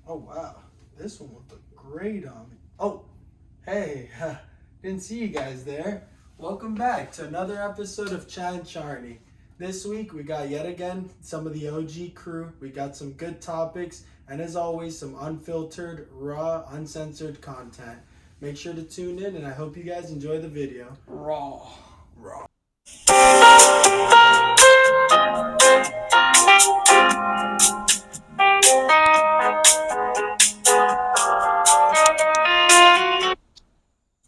Oh, wow. This one would look great on me. Oh, hey. Didn't see you guys there. Welcome back to another episode of Chat'n Charni. This week, we got yet again some of the OG crew. We got some good topics. And as always, some unfiltered, raw, uncensored content. Make sure to tune in, and I hope you guys enjoy the video. Raw.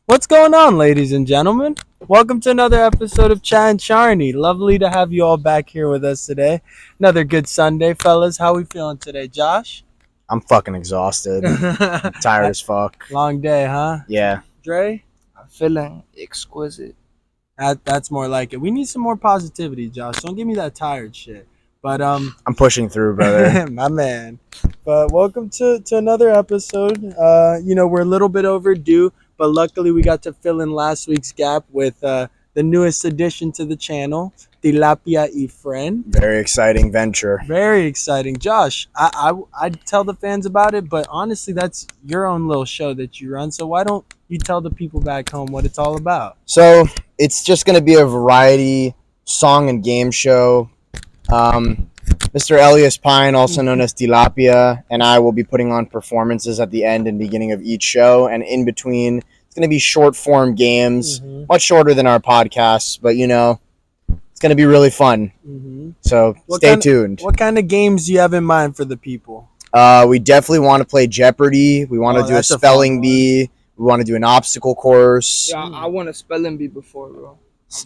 What's going on, ladies and gentlemen? Welcome to another episode of Chat'n Charni. Lovely to have you all back here with us today. Another good Sunday, fellas. How we feeling today, Josh? I'm fucking exhausted. I'm tired as fuck. Long day, huh? Yeah. Dre? I'm feeling exquisite. That's more like it. We need some more positivity, Josh. Don't give me that tired shit. But I'm pushing through, brother. my man. But welcome to another episode. We're a little bit overdue, but luckily we got to fill in last week's gap with the newest addition to the channel, Tilapia y Frén. Very exciting venture. Very exciting. Josh, I'd tell the fans about it, but honestly, that's your own little show that you run. So why don't you tell the people back home what it's all about? So it's just going to be a variety song and game show. Mr. Elias Pine, also known as Tilapia, and I will be putting on performances at the end and beginning of each show. And in between, it's going to be short form games, much shorter than our podcasts, but it's going to be really fun. So stay tuned. What kind of games do you have in mind for the people? We definitely want to play Jeopardy. We want to do a spelling bee. We want to do an obstacle course. Yeah, I want a spelling bee before, bro.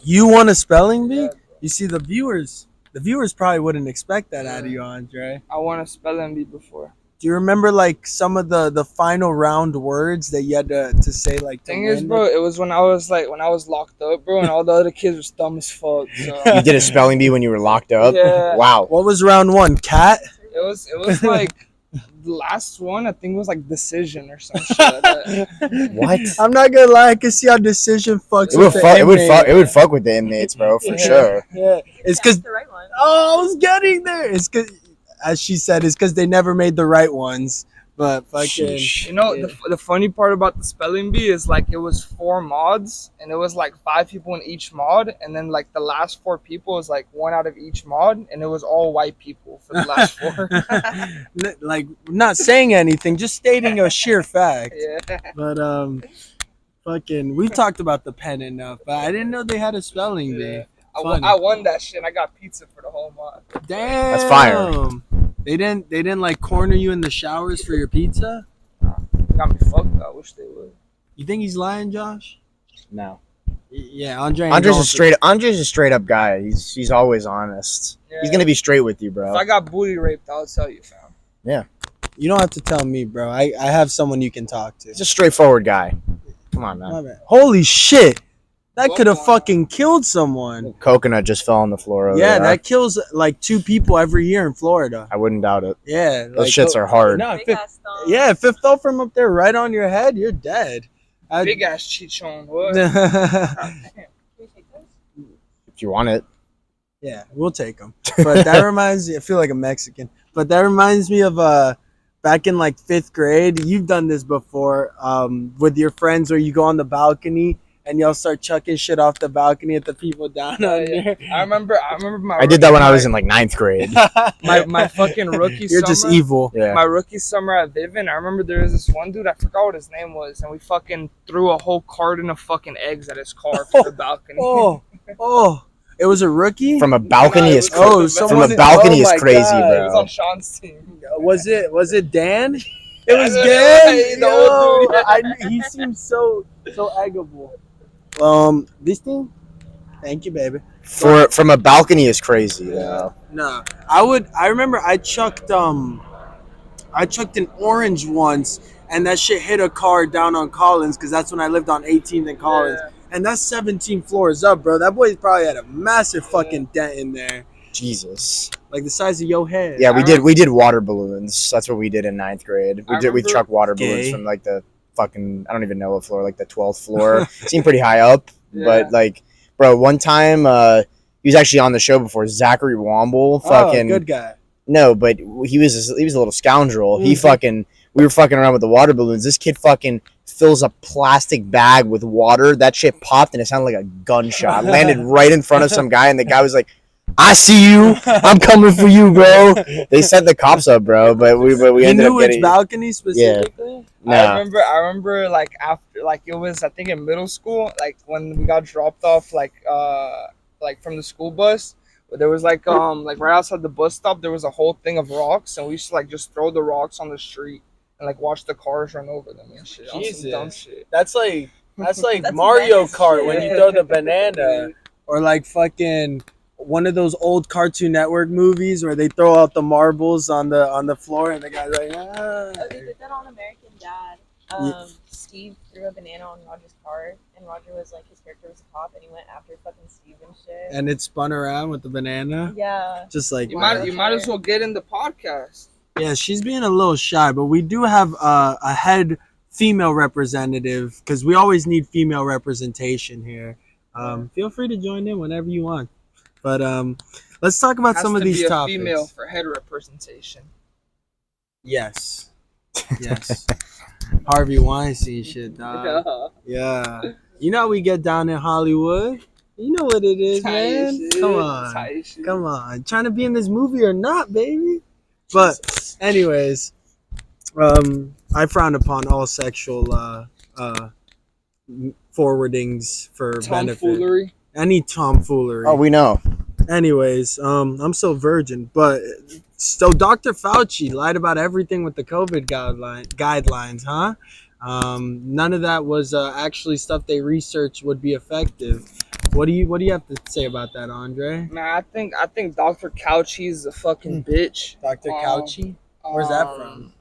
You want a spelling bee? Yeah. You see, the viewers probably wouldn't expect that out of you, Andrei. I want a spelling bee before. Do you remember like some of the final round words that you had to say like? Thing is, bro, it was when I was locked up, bro, and all the other kids were dumb as fuck. So. You did a spelling bee when you were locked up? Yeah. Wow. What was round one? Cat? It was like the last one. I think it was like decision or some shit like that. What? I'm not gonna lie. I can see how decision fucks. It would fuck with the inmates, bro, for sure. Yeah, it's because the right one. Oh, I was getting there. It's because, as she said, it's because they never made the right ones. But fucking, Sheesh. The funny part about the spelling bee is like it was 4 mods, and it was like 5 people in each mod, and then like the last 4 people is like 1 out of each mod, and it was all white people for the last 4. like not saying anything, just stating a sheer fact. Yeah. But fucking, we talked about the pen enough, but I didn't know they had a spelling bee. I won that shit. I got pizza for the whole mod. Damn, That's fire. They didn't like corner you in the showers for your pizza? Got me fucked. I wish they would. You think he's lying, Josh? No. Yeah, Andrei. Andrei's a straight up guy. He's always honest. Yeah. He's gonna be straight with you, If bro. I got booty raped, I'll tell you, fam. Yeah. You don't have to tell me, bro. I have someone you can talk to. He's a straightforward guy. Come on, man. My bad. Holy shit! That Go could have on. fucking killed someone. Coconut just fell on the floor over Yeah, there. that kills like 2 people every year in Florida. I wouldn't doubt it. Yeah, Those shits are hard. No, Big ass thumb. if it fell from up there right on your head, you're dead. Big ass chichon. What? yeah, Can we take this? If you want it. we'll take them. But that reminds me, I feel like a Mexican. But that reminds me of back in like 5th grade. You've done this before with your friends, where you go on the balcony and y'all start chucking shit off the balcony at the people down there. I remember my. I did that when I was in like 9th grade. my fucking rookie You're summer. just evil. Yeah. My rookie summer at Vivint, I remember there was this one dude, I forgot what his name was, and we fucking threw a whole carton of fucking eggs at his car from the balcony. Oh, it was a rookie. From a balcony No, is it was- from someone- a balcony is my crazy, God. It was bro. on Sean's team. Was it Dan? It was Yeah, Dan. the old dude, yeah. He seems so eggable. This thing. Thank you, baby. From a balcony is crazy. Yeah. No, I remember I chucked an orange once, and that shit hit a car down on Collins, because that's when I lived on 18th and Collins, and that's 17 floors up, bro. That boy probably had a massive fucking dent in there, Jesus. like the size of your head. Yeah, we did water balloons. That's what we did in 9th grade. We remember- chucked water balloons from like the fucking, I don't even know what floor, like the 12th floor. Seemed pretty high up, but like, bro, one time he was actually on the show before. Zachary Womble, fucking good guy. No, but he was a little scoundrel. He Mhm. we were fucking around with the water balloons. This kid fucking fills a plastic bag with water. That shit popped and it sounded like a gunshot. Landed right in front of some guy, and the guy was like, "I see you. I'm coming for you, bro." They sent the cops up, bro. But we He ended knew up which getting balcony specifically. I no. remember like after like it was I think in middle school, like when we got dropped off like from the school bus. There was like right outside the bus stop there was a whole thing of rocks, and we used to like just throw the rocks on the street and like watch the cars run over them and shit. On some dumb shit. That's like That's Mario nice Kart when shit. you throw the banana, or like fucking one of those old Cartoon Network movies where they throw out the marbles on the floor and the guy's like, Oh, they did that on American Dad. Steve threw a banana on Roger's car, and Roger was like, his character was a cop, and he went after fucking Steve and shit. and it spun around with the banana, Yeah. just like You might as well get in the podcast. Yeah, she's being a little shy, but we do have a head female representative because we always need female representation here. Feel free to join in whenever you want. But let's talk about some of these Has to be a topics. female for head representation. Yes. Yes. Harvey Weinstein shit, dog. Yeah. You know how we get down in Hollywood? You know what it is, man. Come on. Come on. Trying to be in this movie or not, baby? But anyways, I frown upon all sexual forwardings for benefit. Tomfoolery. Any tomfoolery. Oh, we know. Anyways, I'm so virgin, but so Dr. Fauci lied about everything with the COVID guidelines, huh? None of that was actually stuff they researched would be effective. What do you have to say about that, Andre? Man, I think Dr. Fauci's a fucking bitch. Dr. Fauci? Where's that from?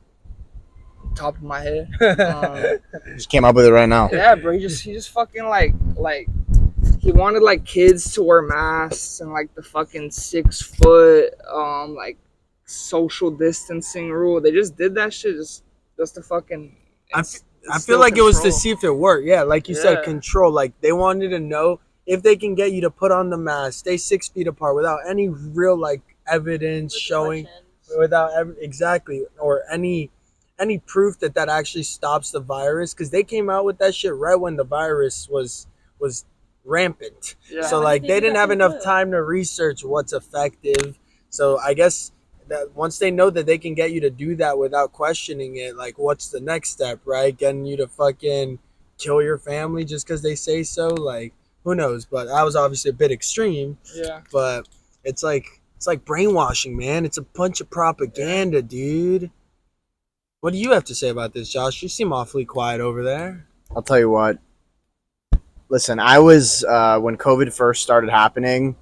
Top of my head. Just came up with it right now. Yeah, bro. He just fucking like he wanted like kids to wear masks and like the fucking 6 foot like social distancing rule. They just did that shit just to fucking. I feel like it was to control. see if it worked. Yeah, like you said, control. Like they wanted to know if they can get you to put on the mask, stay 6 feet apart without any real like evidence showing, exactly, or any proof that actually stops the virus, because they came out with that shit right when the virus was rampant. Yeah. So like they didn't have enough time to research what's effective. So I guess that once they know that they can get you to do that without questioning it, like what's the next step, right? Getting you to fucking kill your family just because they say so, like who knows? But that was obviously a bit extreme. Yeah. But it's like brainwashing, man. It's a bunch of propaganda, dude. What do you have to say about this, Josh? You seem awfully quiet over there. I'll tell you what. Listen, I was when COVID first started happening.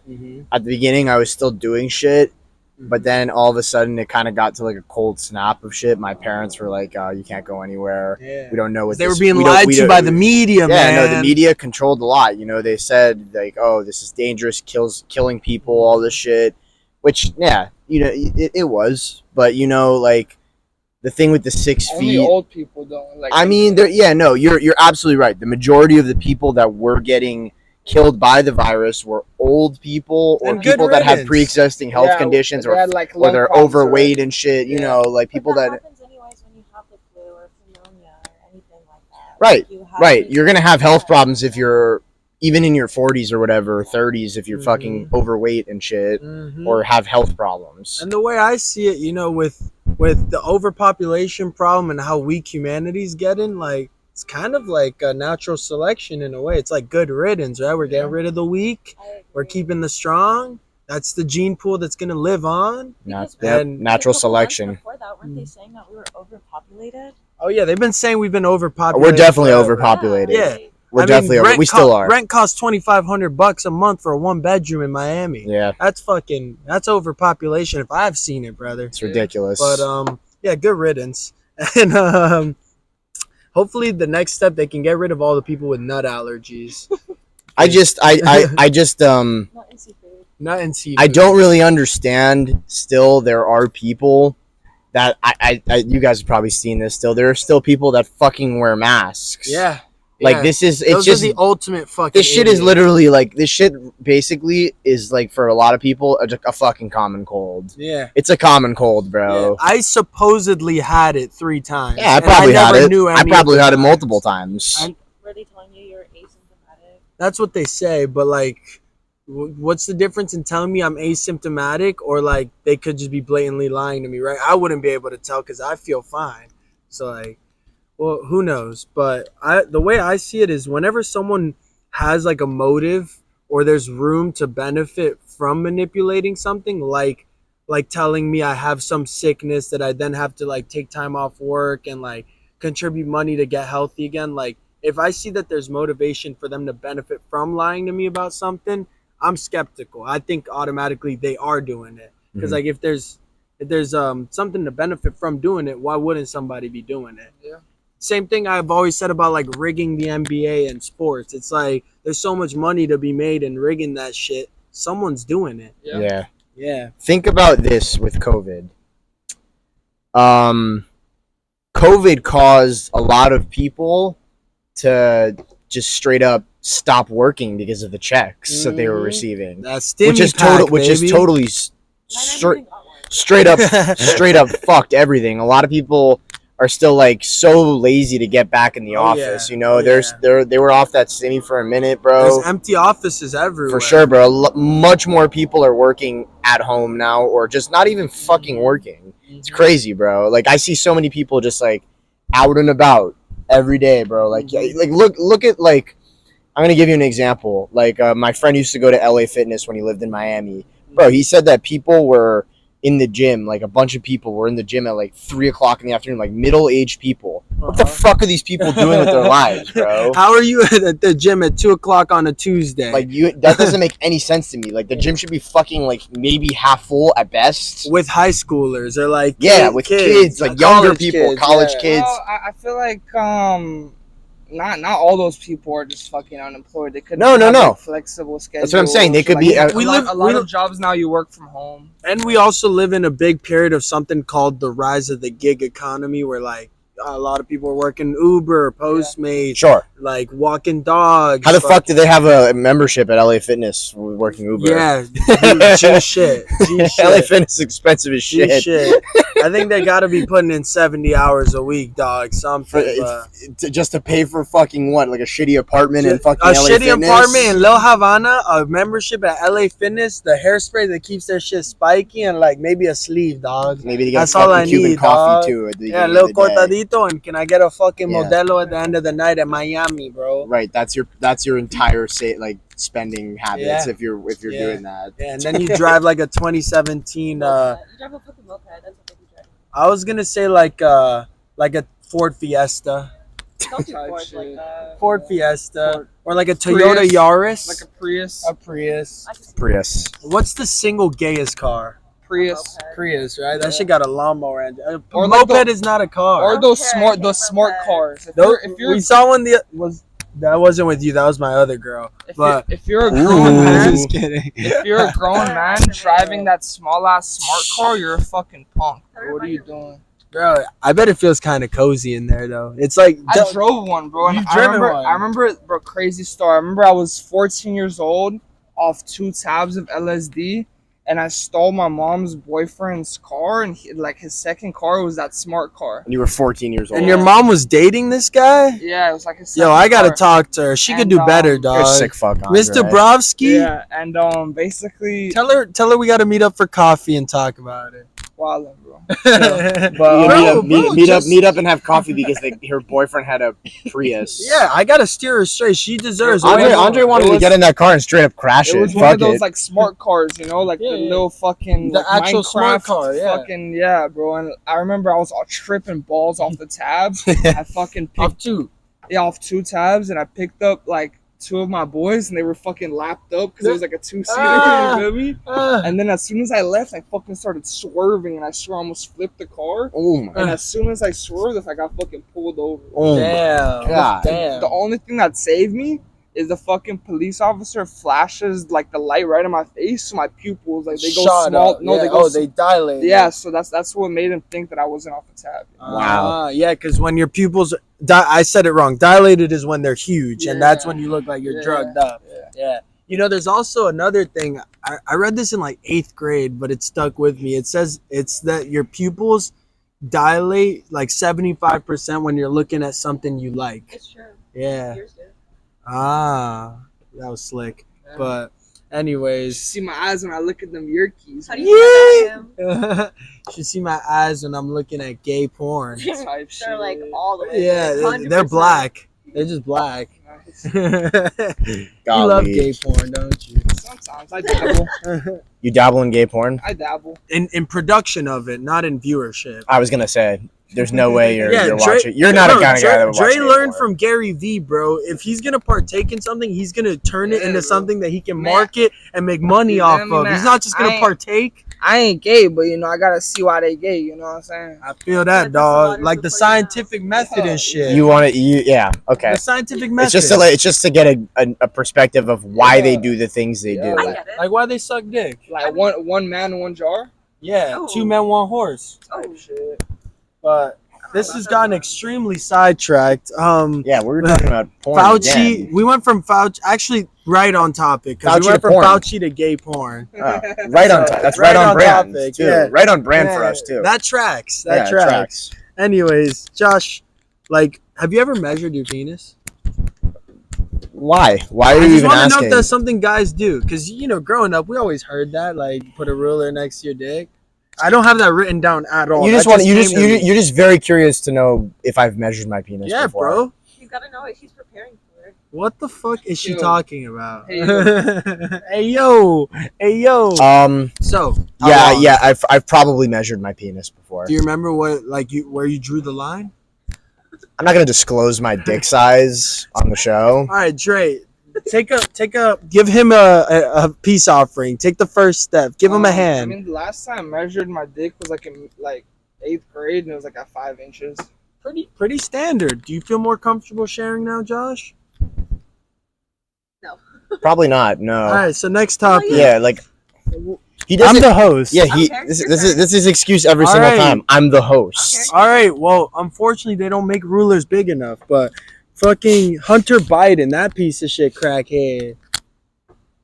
At the beginning, I was still doing shit, but then all of a sudden, it kind of got to like a cold snap of shit. My parents were like, "You can't go anywhere. Yeah. We don't know what They were being lied to by the media, man. Yeah, no, the media controlled a lot. You know, they said like, "Oh, this is dangerous, killing people, all this shit," which, yeah, you know, it was. But you know, like the thing with the 6 Only feet. old people don't. Like. I mean, you're absolutely right. The majority of the people that were getting killed by the virus were old people or And good people that had riddance. pre-existing health conditions, they had, like, or lung they're problems overweight already. and shit. You Yeah. know, like people But that. happens anyways when you have the flu or pneumonia or anything like that. Right, Like, you have right. these- You're gonna have health problems if you're even in your 40s or whatever, 30s, if you're fucking overweight and shit, or have health problems. And the way I see it, you know, with the overpopulation problem and how weak humanity's getting, like it's kind of like a natural selection in a way. It's like good riddance, right? We're getting rid of the weak, I agree. we're keeping the strong. That's the gene pool that's gonna live on. Because Yep, and- natural a couple months selection. Before that, weren't they saying that we were overpopulated? Oh yeah, they've been saying we've been overpopulated. We're definitely forever. overpopulated. Yeah. We're I mean, definitely over. We still are. Rent costs $2,500 a month for a 1-bedroom in Miami. Yeah, That's overpopulation if I've seen it, brother. it's ridiculous. But yeah, good riddance. And hopefully the next step they can get rid of all the people with nut allergies. I just Not in seafood. Nut and seafood. I don't really understand. Still, there are people that I you guys have probably seen this. Still, there are still people that fucking wear masks. Yeah. Like Yeah. this is it's Those just are the ultimate fucking. this shit is idiots. literally like this shit basically is like for a lot of people a fucking common cold. Yeah. It's a common cold, Yeah. bro. I supposedly had it 3 times. Yeah, I and probably had never it. knew I any probably of the had it times. multiple times. Were they telling you you're asymptomatic? That's what they say, but like, what's the difference in telling me I'm asymptomatic or like they could just be blatantly lying to me, right? I wouldn't be able to tell because I feel fine. So like, well, who knows? But the way I see it is whenever someone has like a motive or there's room to benefit from manipulating something, like telling me I have some sickness that I then have to like take time off work and like contribute money to get healthy again. Like if I see that there's motivation for them to benefit from lying to me about something, I'm skeptical. I think automatically they are doing it because like if there's something to benefit from doing it, why wouldn't somebody be doing it? Yeah. Same thing I've always said about like rigging the NBA and sports. It's like there's so much money to be made in rigging that shit. Someone's doing it. Yeah. Yeah. Think about this with COVID. COVID caused a lot of people to just straight up stop working because of the checks that they were receiving, That's Stimmy which is pack, is totally straight up fucked everything. A lot of people are still like so lazy to get back in the office. Yeah. You know, they were off that Stimmy for a minute, bro. There's empty offices everywhere. For sure, bro. Much more people are working at home now, or just not even fucking working. It's crazy, bro. Like I see so many people just like out and about every day, bro. Like look at like I'm gonna give you an example. Like my friend used to go to LA Fitness when he lived in Miami, bro. He said that people were in the gym, like a bunch of people were in the gym at like 3:00 in the afternoon, like middle-aged people. What the fuck are these people doing with their lives, bro? How are you at the gym at 2:00 on a Tuesday? Like that doesn't make any sense to me. Like the gym should be fucking like maybe half full at best. With high schoolers or like With kids, like younger people, college kids. Well, I feel like not all those people are just fucking unemployed. They could No. like, flexible schedules. That's what I'm saying. They could be. a lot of jobs now. You work from home, and we also live in a big period of something called the rise of the gig economy, where like a lot of people are working Uber, Postmates, Sure. like walking dogs. How the fuck do they have a membership at LA Fitness working Uber? Yeah, G shit. LA Fitness is expensive as G shit. shit. I think they got to be putting in 70 hours a week, dog. Something. Just to pay for fucking what, like a shitty apartment in fucking a LA shitty Fitness? apartment in La Havana, a membership at LA Fitness, the hairspray that keeps their shit spiky, and like maybe a sleeve, dog. Maybe they get That's all I Cuban need, coffee dog. too. At the Yeah, a beginning little of the day. cortadito, and can I get a fucking Yeah. modelo at the end of the night at Miami, bro? Right, that's your entire spending habits Yeah. if you're Yeah. doing that. Yeah, and then you drive like a 2017. You drive a fucking moped. That's what they drive. I was gonna say like a Ford Fiesta, Don't do Type Ford shit. like that. Ford Fiesta, Ford. or like a Toyota Prius. Yaris, like a Prius. a Prius. I can see Prius. What's the single gayest car? Prius. moped. Prius, right? That Yeah. shit got a lawnmower engine. A Or like moped the- is not a car. Or those Okay, I can't smart remember. cars. We saw one that wasn't with you. That was my other girl. But if you're a grown Ooh. man, just kidding. if you're a grown man driving that small ass smart car, you're a fucking punk. Bro. What are you doing? Bro, I bet it feels kind of cozy in there though. It's like I drove one, bro. And You've I driven remember, one. I remember, bro, crazy story. I remember I was 14 years old, off 2 tabs of LSD, and I stole my mom's boyfriend's car, and his second car was that smart car. When you were 14 years old. and your mom was dating this guy? Yeah, it was like his. Yo, second I gotta car. talk to her. She could And, do better, You're a dog. sick fuck, Andrei. Mr. Brovsky, Yeah, and basically, tell her we gotta meet up for coffee and talk about it. wildin', bro. But Bro, meet up and have coffee because her boyfriend had a Prius. Yeah, I gotta steer her straight. She deserves Andre wanted to get in that car and straight up crash It it. was one of Fuck those it. like smart cars, you know, like Yeah, the yeah. little fucking The like, actual smart Minecraft car, yeah. Fucking yeah, bro. And I remember I was all tripping balls off the tabs. I fucking Up picked two. off 2 tabs, and I picked up like 2 of my boys, and they were fucking lapped up because it was like a 2-seater. Ah. You feel me? And then as soon as I left, I fucking started swerving, and I swear I almost flipped the car. Oh my And as soon as I swerved, I got fucking pulled over. Oh my Damn. God. Damn. The only thing that saved me is the fucking police officer flashes like the light right in my face, so my pupils like they go Shot small. up. No, Yeah. they go. They dilate. Yeah, so that's what made him think that I wasn't off the tab. Wow. Yeah, because when your pupils, I said it wrong. Dilated is when they're huge, and that's when you look like you're drugged up. Yeah. You know, there's also another thing. I read this in like 8th grade, but it stuck with me. It says it's that your pupils dilate like 75% when you're looking at something you like. It's true. Yeah. Yours do. Ah, that was slick. Yeah. But You anyways, see my eyes when I look at them Yerkees. How do you feel about him? you should see my eyes when I'm looking at gay porn. Type shit. They're like all the way. Yeah, there, they're 100%. black. They're just black. Nice. You love gay porn, don't you? Sometimes I dabble. You dabble in gay porn? I dabble. In production of it, not in viewership. I was gonna say, there's no way you're Dre- watching. You're not a kind of guy that would watch Dre gay learned porn. from Gary Vee, bro. If he's gonna partake in something, he's gonna turn it Yeah, into bro. something that he can Man. market and make money You off feel me, of. man? He's not just gonna I ain't- partake. I ain't gay, but you know I gotta see why they gay. You know what I'm saying? I feel Yeah, that, that's dog. waters Like the before you know. scientific method Yeah. and shit. You want it? Yeah. Okay. The scientific method. It's just to get a perspective of why they do the things they Yeah. do. I Like, get it. like why they suck dick. Like one man, one jar. Yeah, Oh. 2 men, 1 horse. Oh, Shit. But this has gotten extremely sidetracked. yeah, we're talking about porn. Fauci. again. We went from Fauci, actually, right on topic. Because Fauci we went to from porn. Fauci to gay porn. Right on. That's Right right on on brand topic, too. yeah. Right on brand for Yeah, us too. That tracks. Yeah, That it tracks. Anyways, Josh, like, have you ever measured your penis? Why? Why are I you just even want to know asking? if that's something guys do. Because, you know, growing up, we always heard that. Like, put a ruler next to your dick. I don't have that written down at all. You just That want came to me. you're just very curious to know if I've measured my penis Yeah, before. bro. You gotta know it. He's preparing for it. What the fuck is she Yo. talking about? Hey, yo. Hey, yo. Hey, yo. So, how Yeah, long? yeah. I've probably measured my penis before. Do you remember what, like, where you drew the line? I'm not gonna disclose my dick size on the show. All right, Dre, give him a peace offering. Take the first step. Give him a I hand. mean, the last time I measured my dick was like in like 8th grade, and it was like at 5 inches. Pretty standard. Do you feel more comfortable sharing now, Josh? Probably not. No. All right, so next topic. Yeah, like he I'm doesn't. the host. Yeah, Okay, this you're is fine. this is excuse every All single right. time. I'm the host. All right. Well, unfortunately, they don't make rulers big enough. But fucking Hunter Biden, that piece of shit crackhead.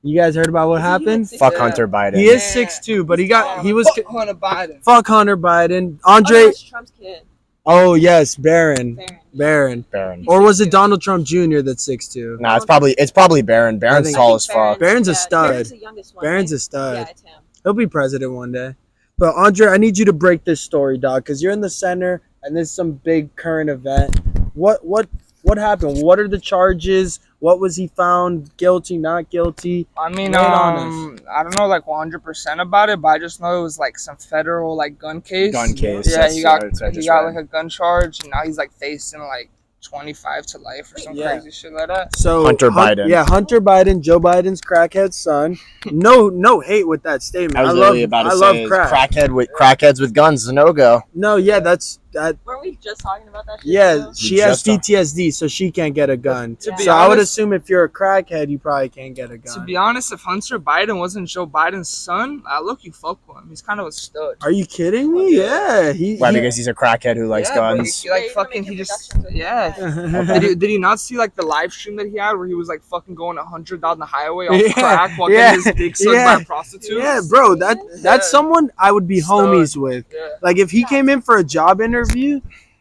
You guys heard about what happened? Fuck Yeah. Hunter Biden. He is Yeah. 6'2", but he was Fuck Hunter Biden. fuck Hunter Biden. Oh, Andre. that's Trump's kid. Oh yes, Barron. Barron. Baron. Or was it Donald Trump Jr. that's 6'2"? Nah, it's probably Baron. Baron's think- tall I as think fuck. Barron's a yeah, stud. Barron's the youngest one. Barron's a right? stud. Yeah, it's him. He'll be president one day. But Andre, I need you to break this story, dog, because you're in the center and there's some big current event. What happened? What are the charges? What was he found guilty, not guilty? I mean, Lay it on I don't know like 100% about it, but I just know it was like some federal like gun case. Gun case. Yeah, that's he got what I just like read. a gun charge, and now he's like facing like 25 to life or some Yeah. crazy shit like that. So Hunter Biden. Yeah, Hunter Biden, Joe Biden's crackhead son. No hate with that statement. I was love literally about to I say love is crack. crackheads with guns is a no go. No, yeah, that. Weren't we just talking about that shit? Yeah, too? she has just- PTSD, so she can't get a gun. To Yeah. be So I would honest- assume if you're a crackhead, you probably can't get a gun. To be honest, if Hunter Biden wasn't Joe Biden's son, look, you fuck with him. He's kind of a stud. Are you kidding me? Yeah, Why? Because he's a crackhead who likes Yeah, bro, guns. He, like Yeah, fucking, he's he gonna just make a yeah. production. Did he not see like the live stream that he had where he was like fucking going 100 down the highway off Yeah, crack while yeah, getting his dick sucked yeah. by a prostitute? Yeah, bro, that's Yeah. someone I would be Stud. homies with. Yeah. Like if he came in for a job interview,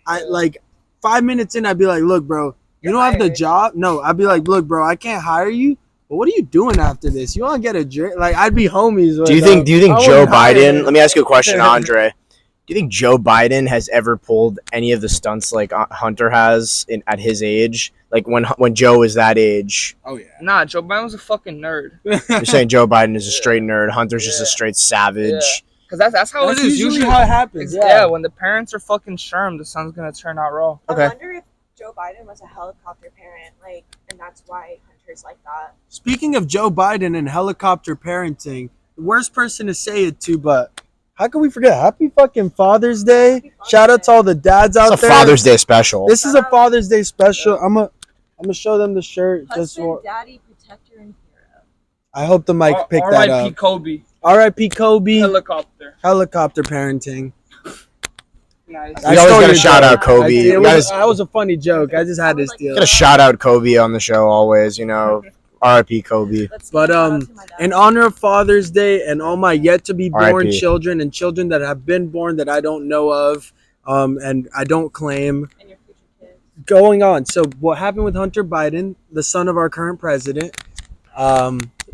I like 5 minutes in, I'd be like, look, bro, you You're don't have the hired. job. No, I'd be like, look, bro, I can't hire you. But what are you doing after this? You want to get a drink? Like I'd be homies with. Do you think I Joe wouldn't hire Biden? him. Let me ask you a question, Andre. Do you think Joe Biden has ever pulled any of the stunts like Hunter has at his age? Like when Joe is that age, Oh yeah. Nah, Joe Biden was a fucking nerd. you're saying Joe Biden is a straight nerd. Hunter's just a Yeah. straight savage. Cause that's how That's it is. usually how it happens. Yeah. When the parents are fucking sherm, the son's gonna turn out raw. Okay. I wonder if Joe Biden was a helicopter parent, like, and that's why Hunter's like that. Speaking of Joe Biden and helicopter parenting, the worst person to say it to, but how can we forget? Happy fucking Father's Day! Happy Father's Shout out Day. to all the dads out It's a there. Father's Day special. This is a Father's Day special. I'm gonna show them the shirt. Just Husband, for, daddy, protector, and hero. I hope the mic picked that R.I.P. up. Kobe. R.I.P. Kobe. Helicopter. Parenting. Nice. We always gotta shout out Kobe. That We gotta, was a funny joke. I just had to steal gotta it. shout out Kobe on the show always. You know, R.I.P. Kobe. But in honor of Father's Day and all my yet to be born R.I.P. children and children that have been born that I don't know of, and I don't claim. And your future kids. Going on. So what happened with Hunter Biden, the son of our current president?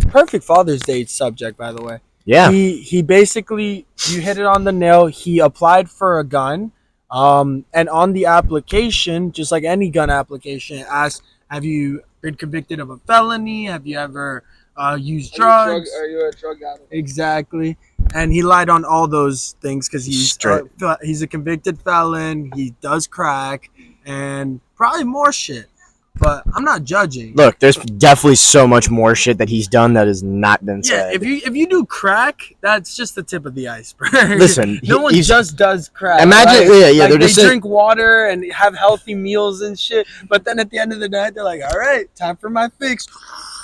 Perfect Father's Day subject, by the way. Yeah. He basically, you hit it on the nail. He applied for a gun, and on the application, just like any gun application, it asks, have you been convicted of a felony? Have you ever used drugs? Are you a drug addict? Exactly. And he lied on all those things because he's a convicted felon. He does crack and probably more shit. But I'm not judging. Look, there's definitely so much more shit that he's done that has not been Yeah, said. if you do crack, that's just the tip of the iceberg. Listen, no one he's just does crack. Imagine, right? yeah, Like, they're they just saying, drink water and have healthy meals and shit. But then at the end of the night, they're like, "All right, time for my fix."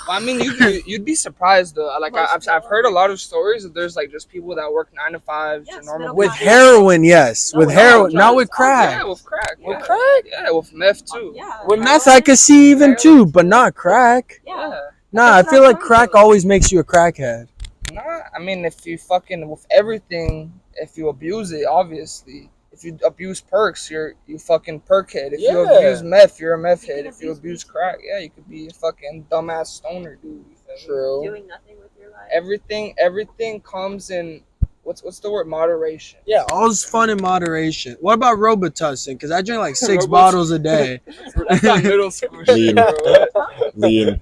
Well, I mean, you'd be surprised though. Like I've heard a lot of stories that there's like just people that work 9 to 5 Yes, normal. With heroin, yes. No, with with heroin, all not drugs. with crack. Yeah, with crack. With crack? Yeah, with meth too. Yeah. With meth, I could see even too, but not crack. Yeah. Nah, I That's feel not like wrong, crack though. always makes you a crackhead. Nah, I mean, if you fucking with everything, if you abuse it, obviously. If you abuse perks, you fucking perkhead. If you Yeah. abuse meth, you're a meth You head. can If you abuse abuse crack, yeah, you could be a fucking dumbass stoner, dude. You feel me? True. Doing nothing with your life. Everything comes in what's the word? Moderation. Yeah, all's fun in moderation. What about Robitussin? Because I drink like 6 Robitussin. bottles a day. That's not middle school Lean. shit, bro. lean,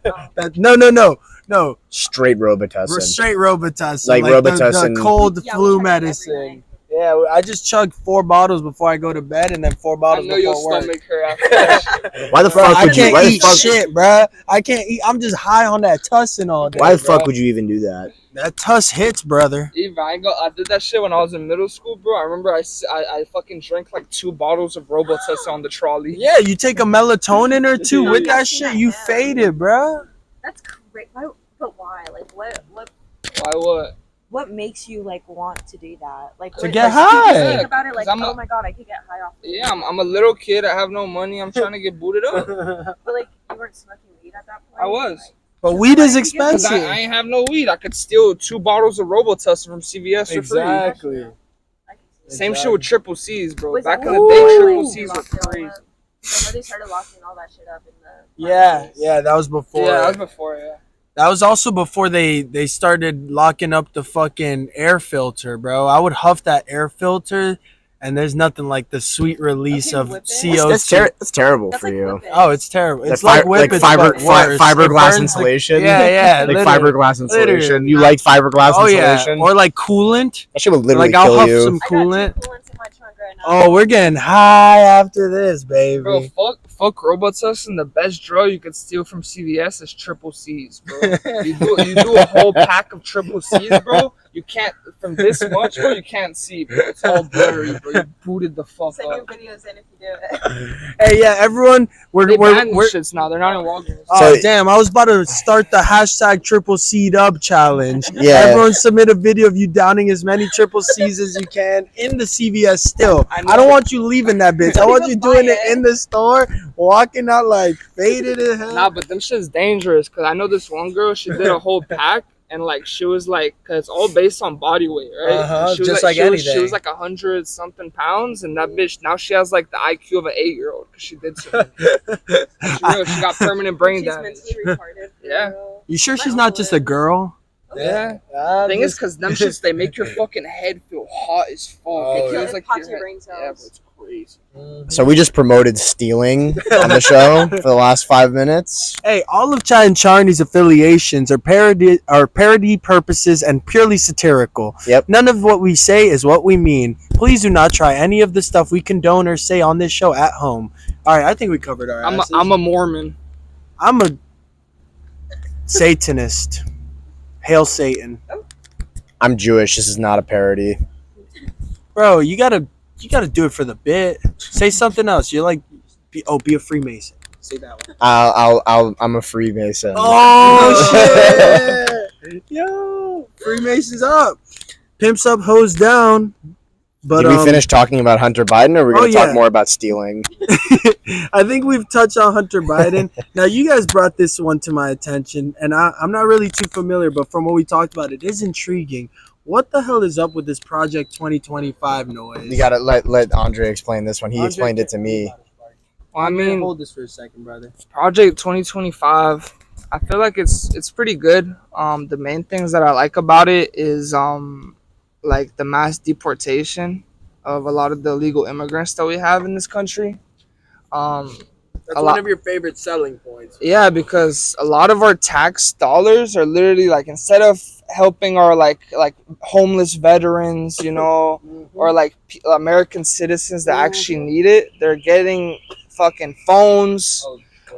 No. straight Robitussin. Straight Robitussin. Like the Robitussin. cold Yeah, flu we had it every medicine. night. Yeah, I just chug 4 bottles before I go to bed and then 4 I bottles know your before work. stomach hurt after that shit. Why the Bro, fuck I would you? can't Why the eat fuck? shit, bruh. I can't eat. I'm just high on that tussin all day. Why the fuck bruh. would you even do that? That tuss hits, brother. Eva, I did that shit when I was in middle school, bro. I remember I fucking drank like 2 bottles of Robitussin on the trolley. Yeah, you take a melatonin or 2 Yeah, with yeah. that shit, you faded, bruh. That's great. But why? Like, Why what? what makes you like want to do that? Like To what- get like, high. You think about it like, 'Cause I'm oh a- my god, I could get high off. This. Yeah, I'm a little kid. I have no money. I'm trying to get booted up. But like, you weren't smoking weed at that point. I was. Like, But weed is Because expensive. I ain't have no weed. I could steal 2 bottles of Robitussin from CVS for Exactly. I can see free. Same Exactly. shit with triple C's, bro. Was Back that in the when day, they, triple like, C's were locked it all crazy. up? I know they started locking all that shit up in the. Yeah, that was before. Yeah, that was before, yeah. That was also before they started locking up the fucking air filter, bro. I would huff that air filter, and there's nothing like the sweet release Okay, of whip it. CO2. That's terrible That's for like you. whipping. Oh, it's terrible. It's Like like fi- whippets, like fiber- but fi- worse. fiberglass It burns insulation? Yeah, Like literally. fiberglass insulation. Literally. You like fiberglass Oh yeah, insulation? or like coolant. That shit would literally Like I'll kill huff you. some I got 2 coolant. coolants in my trunk right now. Oh, we're getting high after this, baby. Bro, fuck Robitussin. The best drug you could steal from CVS is triple C's, bro. You do a whole pack of triple C's, bro. You can't from this much, bro. You can't see, bro. It's all blurry, bro. You booted the fuck Send your up. videos in if you do it. Hey, yeah, everyone, They banned we're these shits now. They're not in Walgreens. Oh So- damn! I was about to start the hashtag triple C dub challenge. Yeah. Everyone submit a video of you downing as many triple C's as you can in the CVS still. I I, know. don't want you leaving that bitch. I want you Buy doing it it. in the store, walking out like faded as hell. Nah, but them shit's dangerous. Cause I know this one girl. She did a whole pack. And like she was like, cause it's all based on body weight, right? Uh-huh, She was just like she was anything. like 100-something pounds, and that bitch now she has like the IQ of an 8-year-old because she did something. She got permanent brain She's damage. mentally retarded. for Yeah. real. You sure My she's not uncle just a is. girl? Yeah. Ah, Thing is, just- cause them shits they make your fucking head feel hot as fuck. Oh, It yeah. feels It like pops your your head. brain Yeah, cells. but it's crazy. So we just promoted stealing on the show for the last 5 minutes. Hey, all of Chat'n Charni's affiliations are parody purposes and purely satirical. Yep. None of what we say is what we mean. Please do not try any of the stuff we condone or say on this show at home. All right, I think we covered our asses. I'm a Mormon. I'm a Satanist. Hail Satan. I'm Jewish. This is not a parody. Bro, you gotta do it for the bit. Say something else. You're like, be a Freemason. Say that one. I'm a Freemason. Oh shit! Yo, Freemasons up, pimps up, hoes down. But did we finish talking about Hunter Biden, or are we going to talk more about stealing? I think we've touched on Hunter Biden. Now, you guys brought this one to my attention, and I'm not really too familiar, but from what we talked about, it is intriguing. What the hell is up with this Project 2025 noise? You got to let Andrei explain this one. He explained it to me. Well, I mean, hold this for a second, brother. Project 2025, I feel like it's pretty good. The main things that I like about it is like the mass deportation of a lot of the illegal immigrants that we have in this country. That's one of your favorite selling points. Yeah, because a lot of our tax dollars are literally like, instead of helping our like homeless veterans, you know, or like American citizens that actually need it, they're getting fucking phones,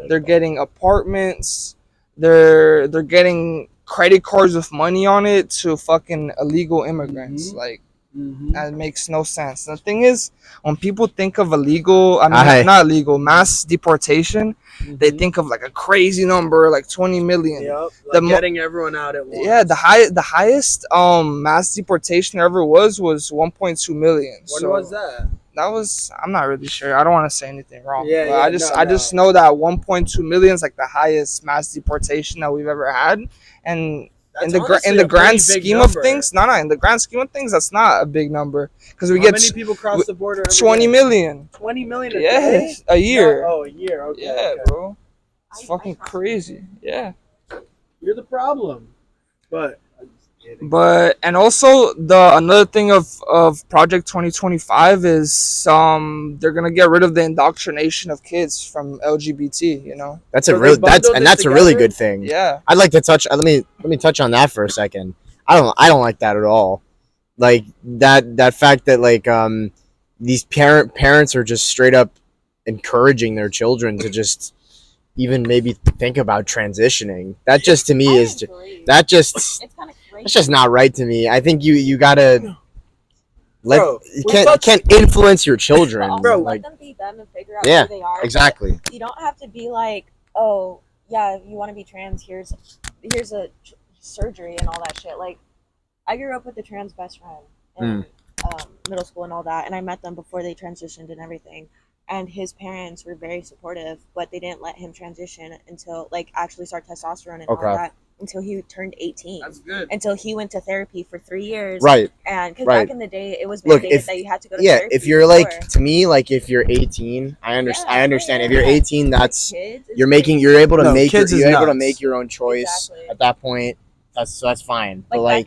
they're getting apartments, they're getting credit cards with money on it to fucking illegal immigrants. Like, that makes no sense. The thing is, when people think of not illegal, mass deportation, they think of like a crazy number, like 20 million. Yep, like getting everyone out at once. Yeah, the highest mass deportation there ever was 1.2 million. When was that? That was, I'm not really sure. I don't want to say anything wrong. Yeah, I just know that 1.2 million is like the highest mass deportation that we've ever had, and in the grand scheme of things, in the grand scheme of things, that's not a big number, because we How get many people cross the border every 20 day? million. 20 million a day? A year. No, a year. Okay. Yeah, okay. bro. It's fucking crazy. Yeah. You're the problem. But and also another thing of Project 2025 is they're gonna get rid of the indoctrination of kids from LGBT. You know, that's a really good thing. Yeah, I'd like to touch. Let me touch on that for a second. I don't like that at all. Like that fact that like these parents are just straight up encouraging their children to just even maybe think about transitioning. That just to me is it's kind of it's just not right to me. I think you gotta you can't influence your children. Bro, like, let them be them and figure out who they are. Exactly. You don't have to be like, oh yeah, you want to be trans. Here's a surgery and all that shit. Like, I grew up with a trans best friend in middle school and all that, and I met them before they transitioned and everything. And his parents were very supportive, but they didn't let him transition until actually start testosterone and all that. Until he turned 18. That's good. Until he went to therapy for 3 years. Right. And because back in the day, it was mandated that you had to go to therapy. If you're to me, if you're 18, I understand. If you're 18, that's you're able to make your own choice at that point. That's fine. But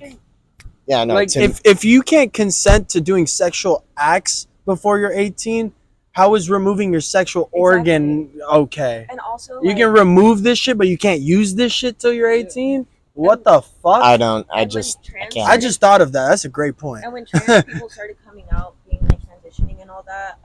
if you can't consent to doing sexual acts before you're 18, how is removing your sexual organ okay? And also, you can remove this shit, but you can't use this shit till you're 18? What the fuck? I can't. I just thought of that. That's a great point. And when trans people started coming out, being transitioning and all that,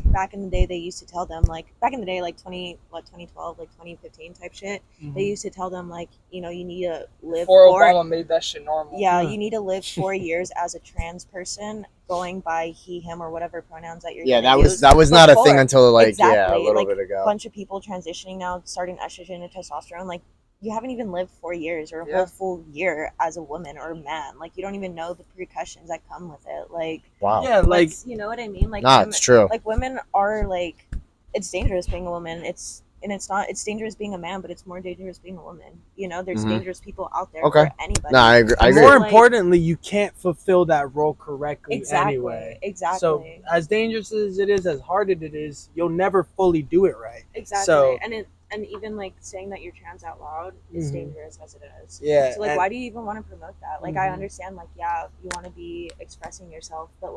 back in the day, they used to tell them, back in the day, 2012, 2015 type shit, they used to tell them, you need to live before Obama made that shit normal. Yeah, you need to live 4 years as a trans person, going by he, him, or whatever pronouns that you're that was not a thing until, a little bit ago. A bunch of people transitioning now, starting estrogen and testosterone, you haven't even lived 4 years or a whole full year as a woman or a man. You don't even know the repercussions that come with it. Wow. Yeah, you know what I mean? It's true. Women are it's dangerous being a woman. It's dangerous being a man, but it's more dangerous being a woman. There's dangerous people out there for anybody. No, I agree. More importantly, you can't fulfill that role correctly anyway. Exactly. So as dangerous as it is, as hard as it is, you'll never fully do it right. Exactly. So, and even saying that you're trans out loud is dangerous as it is. Yeah. So why do you even want to promote that? I understand you want to be expressing yourself, but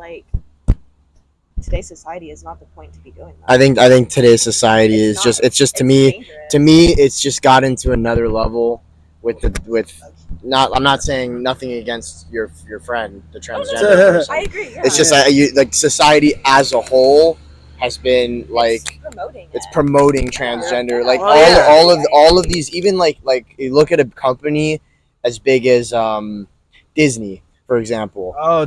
today's society is not the point to be doing that. I think today's society is just to me it's just got into another level I'm not saying nothing against your friend, the transgender person. I agree. Yeah. It's just society as a whole has been it's promoting transgender. All of these, even you look at a company as big as Disney. for example. Oh,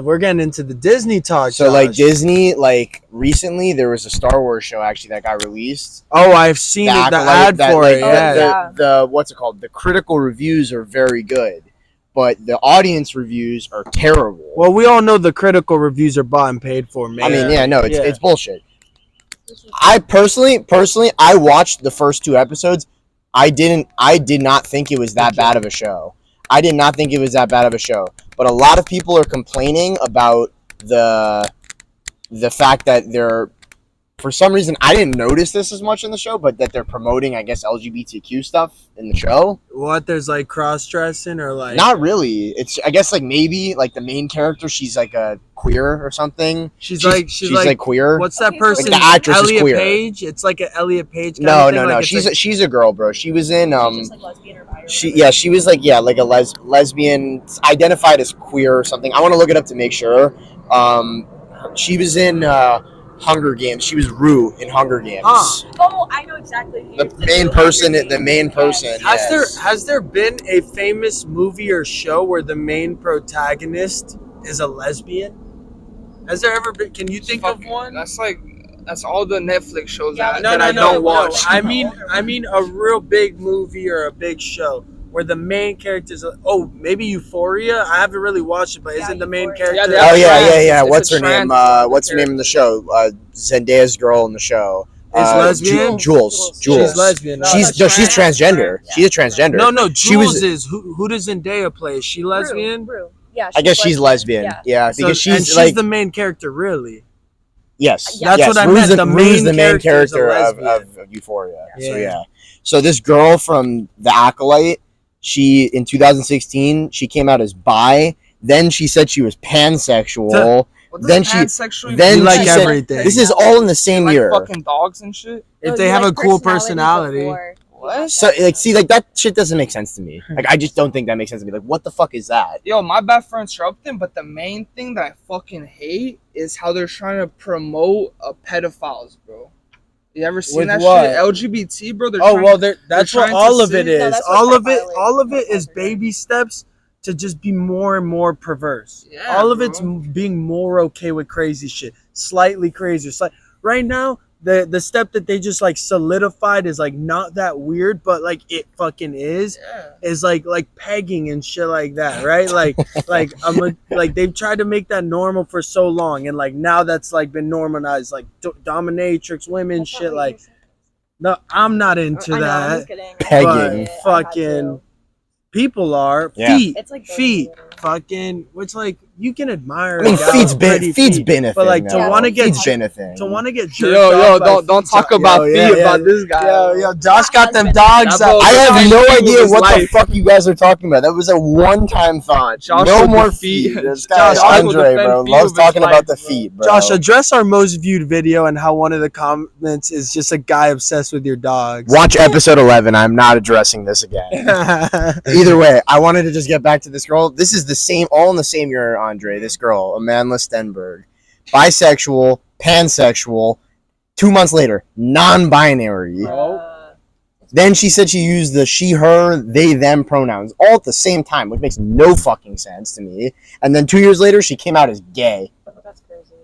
we're getting into the Disney talk. So like Josh. Disney, like recently there was a Star Wars show actually that got released. Oh, I've seen the ad for it. Yeah. The what's it called? The critical reviews are very good, but the audience reviews are terrible. Well, we all know the critical reviews are bought and paid for, man. I mean, yeah, no, it's bullshit. I personally, I watched the first 2 episodes. I did not think it was that bad of a show. I did not think it was that bad of a show. But a lot of people are complaining about the fact that they're, for some reason, I didn't notice this as much in the show, but that they're promoting, I guess, LGBTQ stuff in the show. What? There's like cross-dressing or like? Not really. It's, I guess, like maybe like the main character, she's like a queer or something. She's like queer. What's that person? Like the actress Elliot is queer. Page. It's like an Elliot Page. Kind No, of thing. no. Like She's a girl, bro. She was in She's just like lesbian or bi or she was like like a lesbian, identified as queer or something. I want to look it up to make sure. She was in Hunger Games. She was Rue in Hunger Games. Oh, I know exactly. The main person. Has there been a famous movie or show where the main protagonist is a lesbian? Has there ever been? Can you think of one? That's all the Netflix shows Yeah, that I don't watch. I mean a real big movie or a big show where the main character is maybe Euphoria. I haven't really watched it, but isn't the main Euphoria. character? Yeah. It's What's a her name? trans What's her name in the show? Zendaya's girl in the show. Is lesbian? Jules. She's lesbian. She's transgender. Yeah. She's a transgender. No. She was- Jules is who does Zendaya play? Is she lesbian? Rue. Yeah, I guess she's lesbian. Yeah, So- because she's like the main character, really. yes. That's yes. what I Rue's meant. The Rue's main main character is a character lesbian. of Euphoria. Yeah. So this girl from The Acolyte, she in 2016 she came out as bi. Then she said she was pansexual. What does Then she- pansexual then mean? like she said, everything. this is all in the same like year. fucking dogs and shit. If they have a cool personality. What? So like, see, like that shit doesn't make sense to me. Like I just don't think that makes sense to me. Like what the fuck is that? Yo, my bad for interrupting, but the main thing that I fucking hate is how they're trying to promote pedophiles, bro. You ever seen With that what? shit? LGBT, bro. That's what trying all to of it say- is. No, that's what all of it is pedophilia- baby steps to just be more and more perverse. Yeah, all of bro. it's being more okay with crazy shit, slightly crazier. Right now, the step that they just like solidified is like not that weird, but like it fucking is. Yeah. Is like pegging and shit like that, right? Like they've tried to make that normal for so long, and like now that's like been normalized, like dominatrix women shit. Like no, I'm not into I know, I'm that. just kidding. Pegging. But fucking people are Yeah. feet, It's like feet, those- fucking. Which like you can admire. I mean, a gal's feet's pretty been a thing. but like now. to want to get Feet's been a thing. jerked Yo, off by don't feet. talk about Yo, feet about this guy. Yo, Josh got them That dogs husband. out. That I bro- have no Feet was idea his what the life. fuck you guys are talking about. That was a one-time thought. Josh no with more the feet. feet. This Josh guy will Andrei, defend bro, feet loves with his talking life, about the bro. feet, bro. Josh, address our most viewed video and how one of the comments is just a guy obsessed with your dogs. Watch episode 11. I'm not addressing this again. Either way, I wanted to just get back to this girl. This is the same, all in the same year, Andrei. This girl, Amanda Stenberg, bisexual, pansexual. 2 months later, non-binary. Then she said she used the she, her, they, them pronouns all at the same time, which makes no fucking sense to me. And then 2 years later, she came out as gay. That's crazy.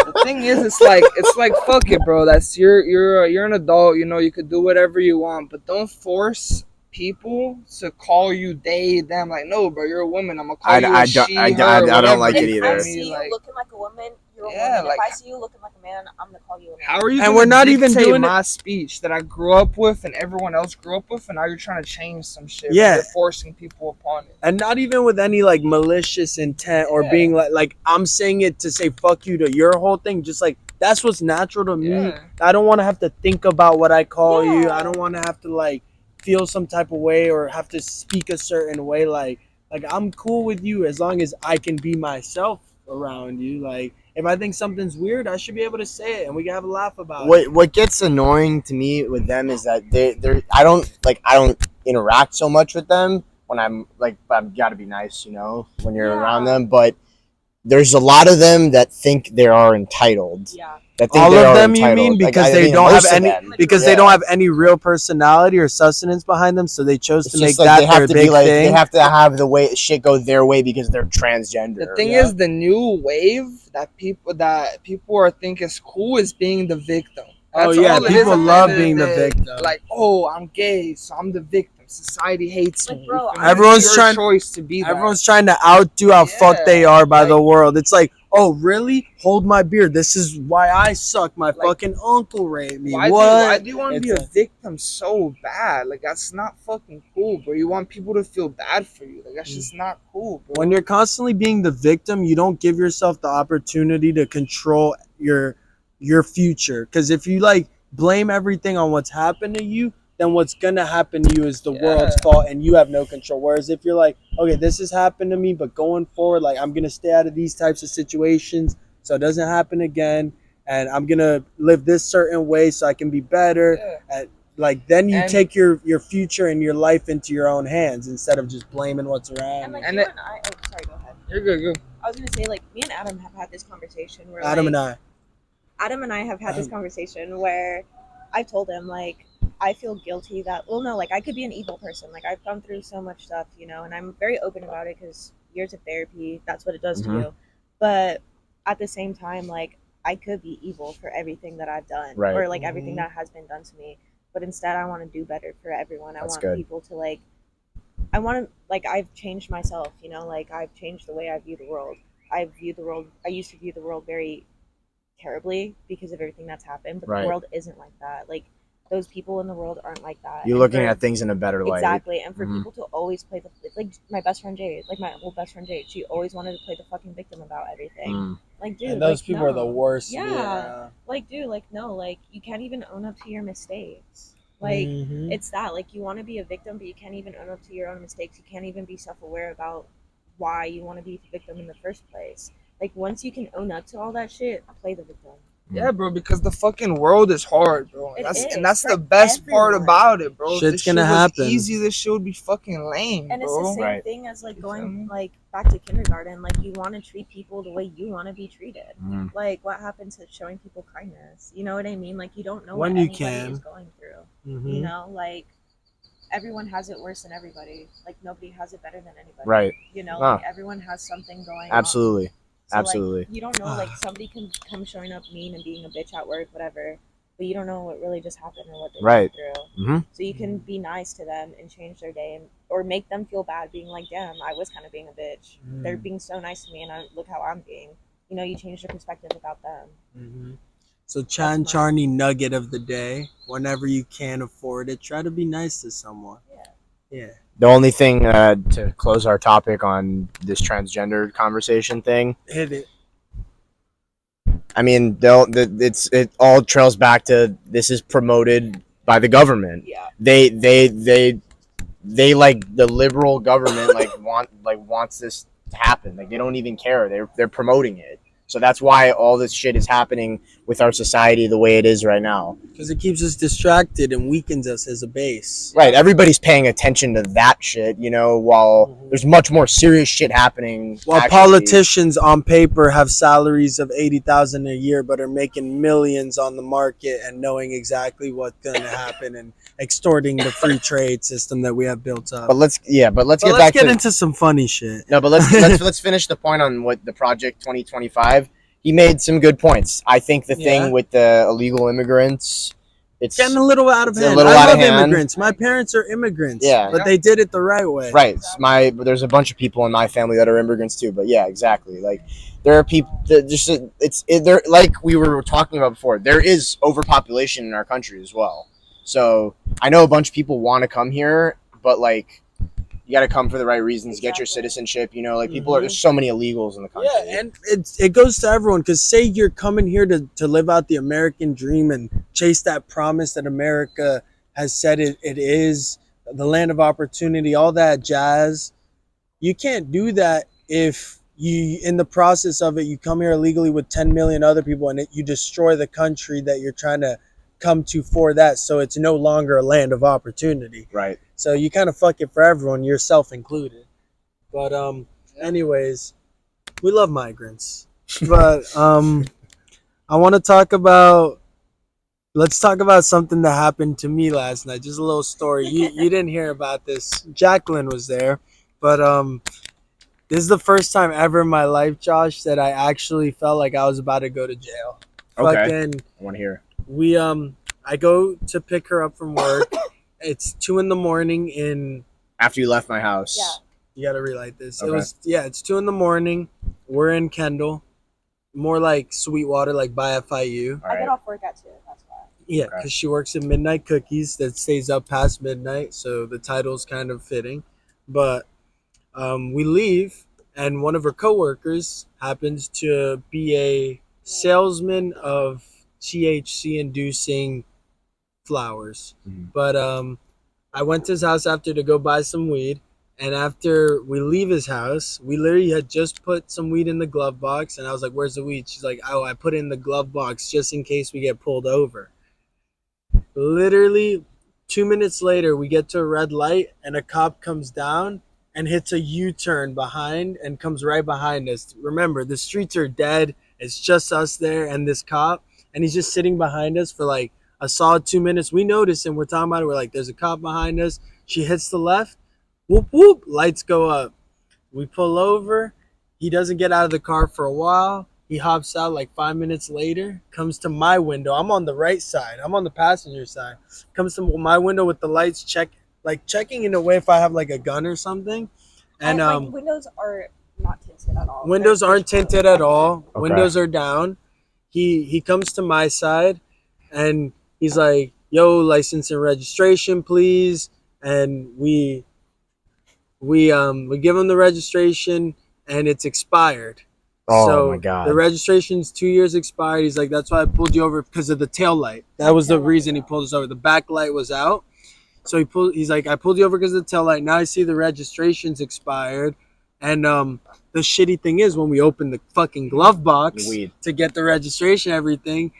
The thing is, it's like fuck it, bro. That's you're an adult. You know, you could do whatever you want, but don't force people to call you they, them. Like, no, bro, you're a woman. I'm gonna call you a she, her, I don't whatever. like it If either. I see you looking like a woman, you're a Yeah, woman. like- If I see you looking like a man, I'm gonna call you a man. How are you? And gonna we're not even dictate doing it- my speech that I grew up with and everyone else grew up with, and now you're trying to change some shit. Yeah. You're forcing people upon it. And not even with any like malicious intent or Yeah. being like I'm saying it to say fuck you to your whole thing. Just like that's what's natural to me. Yeah. I don't want to have to think about what I call you. Yeah. I don't want to have to like feel some type of way or have to speak a certain way. Like I'm cool with you as long as I can be myself around you. Like if I think something's weird, I should be able to say it and we can have a laugh about it. What gets annoying to me with them is that I don't interact so much with them when I'm like, I've got to be nice, you know, when you're Yeah. around them. But there's a lot of them that think they are entitled. Yeah. That think All they of are them, you entitled. mean, Like, because I they mean, don't have most of any, them. because they don't have any real personality or sustenance behind them, so they chose It's to make just like that they have their to big be like thing. they have to have the way shit go their way because they're transgender. The thing Yeah. is, the new wave that people are think is cool is being the victim. Oh, That's yeah, all it is people at the love end of being the day. victim. Like, oh, I'm gay, so I'm the victim. Society hates Like, me. bro, You feel me? Everyone's It's your trying- choice to be that. Everyone's trying to outdo how fucked they Yeah, are by like- the world. It's like, oh, really? Hold my beer. This is why I suck. My fucking uncle raped me. Why do you want to It's be a victim so bad? Like, that's not fucking cool, bro. You want people to feel bad for you. Like, that's just not cool, bro. When you're constantly being the victim, you don't give yourself the opportunity to control your future. Because if you like blame everything on what's happened to you, then what's gonna happen to you is the world's fault, and you have no control. Whereas if you're like, okay, this has happened to me, but going forward, like I'm gonna stay out of these types of situations so it doesn't happen again, and I'm gonna live this certain way so I can be better. Yeah. And like then you And- take your future and your life into your own hands instead of just blaming what's And around. like And you it- and I, oh sorry, go ahead. You're good. I was gonna say like me and Adam have had this conversation where Adam like, and I. Adam and I have had this conversation where I told him like I feel guilty that like I could be an evil person. Like I've gone through so much stuff, you know, and I'm very open about it because years of therapy, that's what it does to you. But at the same time, like I could be evil for everything that I've done, Right. or like everything that has been done to me. But instead, I want to do better for everyone. I That's want good. people to like. I want to like I've changed myself, you know, like I've changed the way I view the world. I used to view the world very terribly because of everything that's happened, but Right. the world isn't like that. Like those people in the world aren't like that. You're And looking for- at things in a better light. exactly, and for Mhm. people to always play the like my best friend Jade, like my old best friend Jade, she always wanted to play the fucking victim about everything. Mm. Like, dude, And those like, people are the no. worst. Yeah. Like, dude, like no, like you can't even own up to your mistakes. Like Mhm. it's that like you want to be a victim, but you can't even own up to your own mistakes. You can't even be self-aware about why you want to be the victim in the first place. Like once you can own up to all that shit, play the victim. Yeah, bro, because the fucking world is hard, bro. It And is, that's for the best part everyone. about it, bro. If Shit's this shit gonna was happen. easy, this shit would be fucking lame, And it's bro. the same Right. thing as like You feel me? going like back to kindergarten. Like you want to treat people the way you want to be treated. Mm. Like what happens to showing people kindness? You know what I mean? Like you don't know When what you anybody can. is going through. Mhm. You know, like everyone has it worse than everybody. Like nobody has it better than anybody. Right. You know, Ah. like everyone has something going on. Absolutely. So, Absolutely. Like, you don't know, like somebody can come showing up mean and being a bitch at work, whatever, but you don't know what really just happened or what they Right. went through. hmm So you can be nice to them and change their day, or make them feel bad, being like, "Damn, I was kind of being a bitch. They're being so nice to me, and look how I'm being." You know, you change their perspective about them. Mhm. So Chat'n Charni nugget of the day: whenever you can afford it, try to be nice to someone. Yeah. The only thing to close our topic on this transgender conversation thing, Hit it. I mean, it all trails back to this is promoted by the government. Yeah. They like the liberal government wants this to happen. Like they don't even care. They're promoting it. So that's why all this shit is happening with our society the way it is right now. Because it keeps us distracted and weakens us as a base. Right, everybody's paying attention to that shit, you know, while there's much more serious shit happening. While actually. politicians on paper have salaries of $80,000 a year, but are making millions on the market and knowing exactly what's going to happen and extorting the free trade system that we have built up. But let's get But back let's get to into some funny shit. no, but let's finish the point on what the Project 2025. He made some good points. I think the Yeah. thing with the illegal immigrants, it's Getting a little out of It's a hand. little I out of love hand. immigrants. My parents are immigrants. Yeah. But they did it the right way. right. There's a bunch of people in my family that are immigrants too. But yeah, exactly. Like there are people that just they're like we were talking about before. There is overpopulation in our country as well. So I know a bunch of people want to come here, but like you got to come for the right reasons. Get your Exactly. citizenship. You know, like people are. There's so many illegals in the country. Yeah, and it goes to everyone, because say you're coming here to live out the American dream and chase that promise that America has said it is, the land of opportunity, all that jazz. You can't do that if you, in the process of it, you come here illegally with 10 million other people and you destroy the country that you're trying to come to for that. So it's no longer a land of opportunity. Right. So you kind of fuck it for everyone, yourself included. But anyways, We love migrants. But I want to talk about. Let's talk about something that happened to me last night. Just a little story. You didn't hear about this. Jacqueline was there, but this is the first time ever in my life, Josh, that I actually felt like I was about to go to jail. Okay. Fucking, I want to hear. we I go to pick her up from work. It's 2 a.m. in. After you left my house. Yeah. You gotta relight this. Okay. It's 2 a.m. We're in Kendall, more like Sweetwater, like by FIU. All I get right. off work at 2. That's why. Yeah, Okay. because she works at Midnight Cookies that stays up past midnight, so the title's kind of fitting. But we leave, and one of her coworkers happens to be a salesman of THC-inducing flowers. Mhm. But I went to his house after to go buy some weed, and after we leave his house, we literally had just put some weed in the glove box, and I was like, "Where's the weed?" She's like, "Oh, I put it in the glove box just in case we get pulled over." Literally 2 minutes later, we get to a red light, and a cop comes down and hits a U-turn behind and comes right behind us. Remember, the streets are dead. It's just us there and this cop, and he's just sitting behind us for like a solid 2 minutes. We notice him. We're talking about it. We're like, "There's a cop behind us." She hits the left. Whoop, whoop. Lights go up. We pull over. He doesn't get out of the car for a while. He hops out like 5 minutes later, comes to my window. I'm on the right side. I'm on the passenger side. Comes to my window with the lights checking in a way if I have like a gun or something. And like, windows are not tinted at all. windows aren't tinted at all. Okay. Windows are down. He comes to my side and he's like, "Yo, license and registration, please." And we give him the registration and it's expired. Oh, So my God. the registration's 2 years expired. He's like, "That's why I pulled you over because of the tail light." That was the reason he pulled us over. The back light was out. So he's like, "I pulled you over because of the tail light. Now I see the registration's expired." And the shitty thing is when we opened the fucking glove box Weed. to get the registration, everything,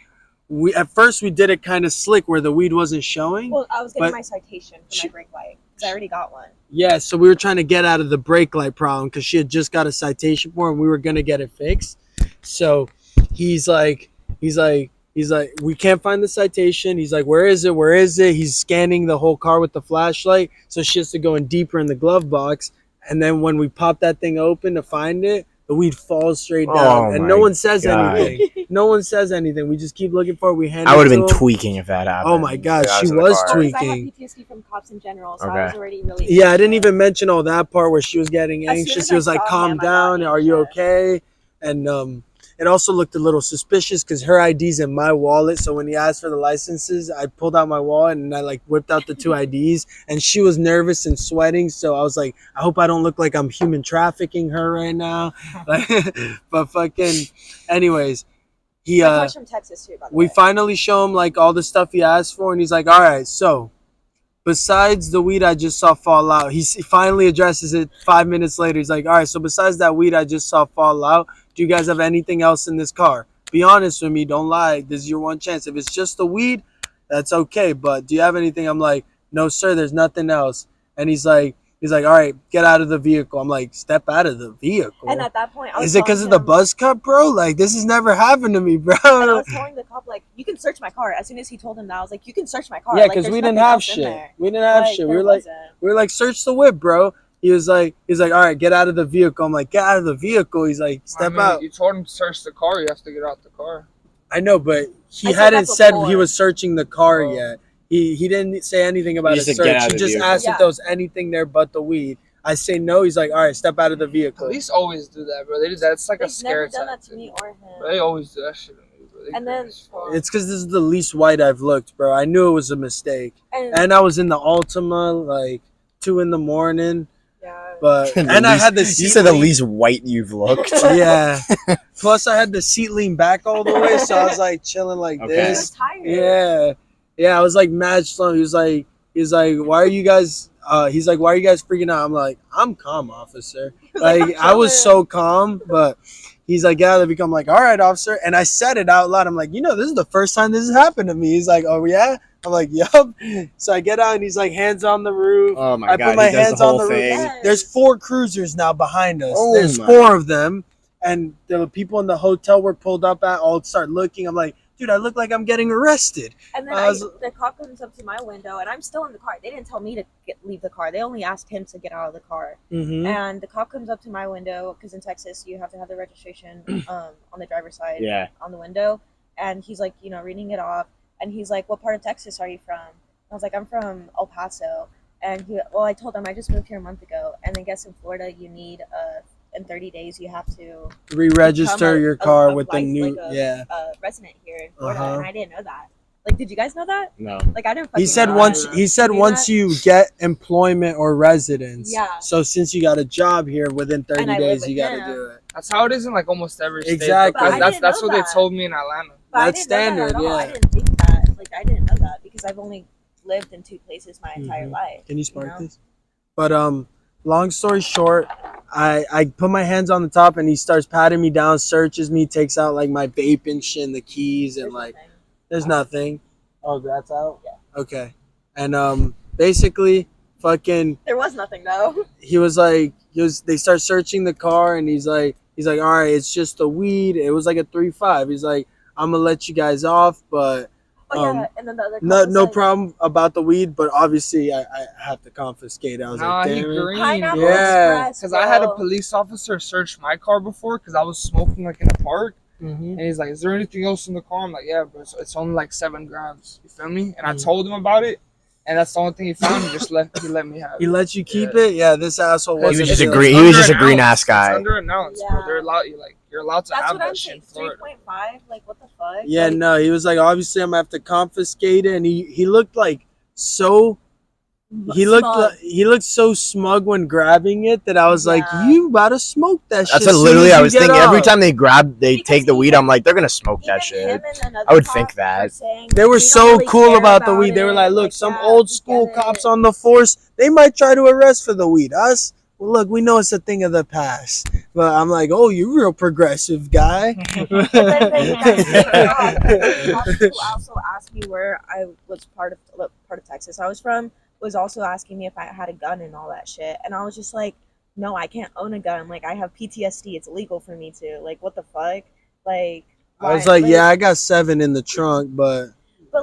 at first we did it kind of slick where the weed wasn't showing. Well, I was getting But my citation for my brake light because I already got one. Yeah, so we were trying to get out of the brake light problem because she had just got a citation for it and we were going to get it fixed. So he's like, "We can't find the citation." He's like, Where is it? He's scanning the whole car with the flashlight. So she has to go in deeper in the glove box. And then when we pop that thing open to find it, the weed falls straight down. Oh and my no one says God. anything. No one says anything. We just keep looking for it. We hand I it would have to been him. tweaking if that happened. Oh my God, I she in the was car. tweaking. Because I have PTSD from cops in general, so I was Okay. already really. Yeah, I didn't even mention all that part where she was getting As soon anxious. as She was I like, saw "Calm him, I got down. Are you anxious. okay?" And it also looked a little suspicious because her ID's in my wallet. So when he asked for the licenses, I pulled out my wallet and I like whipped out the 2 IDs. And she was nervous and sweating. So I was like, "I hope I don't look like I'm human trafficking her right now." But fucking, anyways, he My car's from Texas too, by the we way. finally show him like all the stuff he asked for, and he's like, "All right, so besides the weed I just saw fall out," he finally addresses it 5 minutes later. He's like, "All right, so besides that weed I just saw fall out, do you guys have anything else in this car? Be honest with me, don't lie. This is your one chance. If it's just the weed, that's okay. But do you have anything?" I'm like, "No, sir, there's nothing else." And he's like, "All right, get out of the vehicle." I'm like, "Step out of the vehicle?" And at that point, I was Is it because of the buzz cut, bro? Like, this has never happened to me, bro. And I was telling the cop, like, "You can search my car." As soon as he told him that, I was like, "You can search my car." Yeah, Like, because there's we didn't nothing have else in shit. there. We didn't have shit. There wasn't. We were like, "Search the whip, bro." He was like, "All right, get out of the vehicle." I'm like, "Get out of the vehicle." He's like, "Step out." You told him to search the car. You have to get out the car. I know, but he I said hadn't that said before. he was searching the car Oh. yet. He didn't say anything about He a just said, "Get search. out of He the just vehicle." asked if Yeah. there was anything there but the weed. I say no. He's like, "All right, step out of the vehicle." Police always do that, bro. They do that. It's like a They've scare never done that tactic. to me or him. They always do that shit to me, bro. They And then- crazy as fuck. It's because this is the least white I've looked, bro. I knew it was a mistake, and I was in the Altima like 2 a.m. Yeah. But The and I least- had the You seat said the lean- least white you've looked. Yeah. Plus, I had the seat lean back all the way, so I was like chilling like Okay. I was this. tired. Yeah. I was like mad slow. He was like, "Why are you guys?" He's like, "Why are you guys freaking out?" I'm like, "I'm calm, officer." Like I was so calm, but he's like, "Yeah." They become like, "All right, officer," and I said it out loud. I'm like, "This is the first time this has happened to me." He's like, "Oh yeah." I'm like, "Yup." So I get out and he's like, "Hands on the roof." Oh my I God, put my he does hands the on whole the roof. thing. Yes. There's 4 cruisers now behind us. Oh There's my. 4 of them. and the people in the hotel we're pulled up at all start looking. I'm like, dude, I look like I'm getting arrested. And then the cop comes up to my window, and I'm still in the car. They didn't tell me to leave the car. They only asked him to get out of the car. Mm-hmm. And the cop comes up to my window, because in Texas, you have to have the registration on the driver's side on the window. And he's like, reading it off. And he's like, what part of Texas are you from? And I was like, I'm from El Paso. And I told him I just moved here a month ago. And then guess in Florida, you need in 30 days, you have to re-register your car with the new resident here in Florida, and I didn't know that. Like, did you guys know that? No. Like, I didn't. He said once you get employment or residence. Yeah. So since you got a job here, within 30 days you got to him. do it. That's how it is in like almost every state. Exactly. That's what they told me in Atlanta. But That's standard. Yeah. I didn't think that. Like, I didn't know that because I've only lived in 2 places my entire life. Can you spark this? But long story short, I put my hands on the top and he starts patting me down, searches me, takes out like my vape and shit and the keys and there's nothing. Oh, that's out? Yeah. Okay. And basically fucking there was nothing though. They start searching the car and he's like, all right, it's just the weed. It was like a 3.5. He's like, I'm gonna let you guys off, but and then the other no problem about the weed, but obviously I have to confiscate it. I was like, damn it. Pineapple Yeah. Express, Because I had a police officer search my car before because I was smoking like in a park. And he's like, is there anything else in the car? I'm like, yeah, but it's only like 7 grams. You feel me? And I told him about it. And that's the only thing he found. He let me have it. He let you keep it? Yeah, this asshole wasn't. He was just a green ass guy. It's under an ounce, bro. They're allowed. You're allowed to have that shit in Florida. 3.5. Like, what the fuck? Yeah, no. He was like, obviously, I'm gonna have to confiscate it, and he looked like so. He looked so smug when grabbing it that I was like, you about to smoke that shit. That's what literally I was thinking. Every time they take the weed, I'm like, they're gonna smoke that shit. I would think that. They were so cool about the weed. They were like, look, some old school cops on the force, they might try to arrest for the weed. Us, well, look, we know it's a thing of the past. But I'm like, oh, you real progressive guy. People also asked me where I was part of Texas I was from. Was also asking me if I had a gun and all that shit, and I was just like, no, I can't own a gun. Like, I have PTSD. It's illegal for me to. Like, what the fuck? Like, I was like, yeah, I got 7 in the trunk, but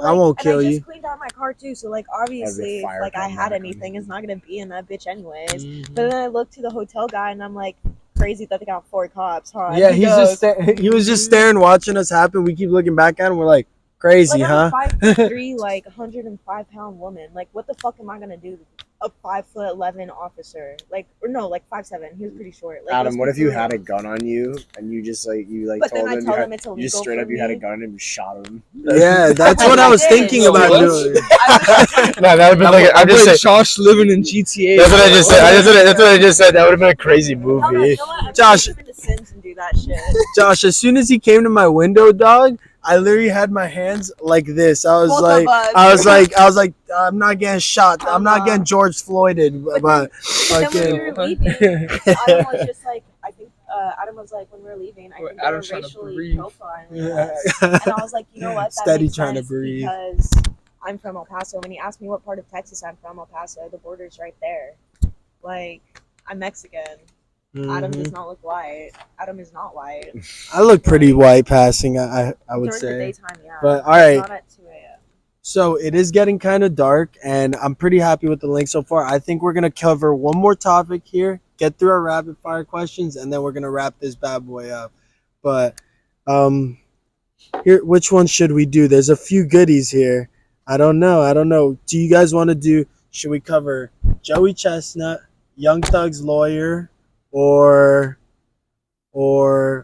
I won't kill you. I just cleaned out my car too, so like obviously, if like I had anything, it's not gonna be in that bitch anyways. But then I looked to the hotel guy, and I'm like, crazy that they got 4 cops, huh? Yeah, he was just staring, watching us happen. We keep looking back at him. We're like, crazy, huh? I'm a 5'3", like 105-pound woman. Like, what the fuck am I gonna do? A 5'11" officer, like, or no, like 5'7". He was pretty short. Like, Adam, what if you had a gun on you and you just but told then him it's illegal you just straight for up you had a me. gun and you shot him? Yeah, that's what I was thinking about doing. No, that would have been like I just said. Josh living in GTA. That's what I just said. That's what I just said. That would have been a crazy movie. You know what? Josh, I'm the Sims and do that shit. Josh, as soon as he came to my window, dog, I literally had my hands like this. I was like, I'm not getting shot. I'm not getting George Floyded. But then when we were leaving, Adam was just like, I think Adam was like, when we were leaving, I think they were racially profiling us. And I was like, you know what? That Steady makes trying to sense breathe. because I'm from El Paso. When he asked me what part of Texas I'm from, El Paso, the border's right there. Like, I'm Mexican. Adam does not look white. Adam is not white. I look pretty white passing, I would During say. the daytime, yeah. But all right. Not at 2 a.m. So it is getting kind of dark, and I'm pretty happy with the link so far. I think we're going to cover one more topic here, get through our rapid fire questions, and then we're going to wrap this bad boy up. But here, which one should we do? There's a few goodies here. I don't know. Do you guys want to do, should we cover Joey Chestnut, Young Thug's lawyer, or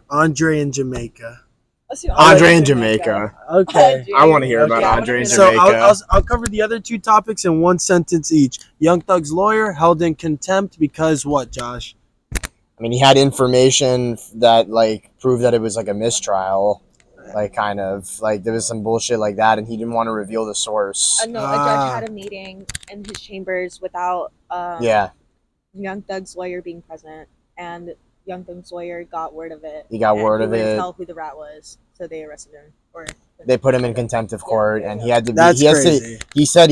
Andrei in Jamaica? Let's do Andre in Jamaica. Okay. I want to hear about Andre in So Jamaica. I'll cover the other 2 topics in one sentence each. Young Thug's lawyer held in contempt because what, Josh? I mean, he had information that like proved that it was like a mistrial, like kind of like there was some bullshit like that, and he didn't want to reveal the source. No, a judge had a meeting in his chambers without Young Thug's lawyer being present, and Young Thug's lawyer got word of it. He got word of it. He wouldn't tell who the rat was, so they arrested him. Or they put him in contempt of court, and he had to. That's crazy. They said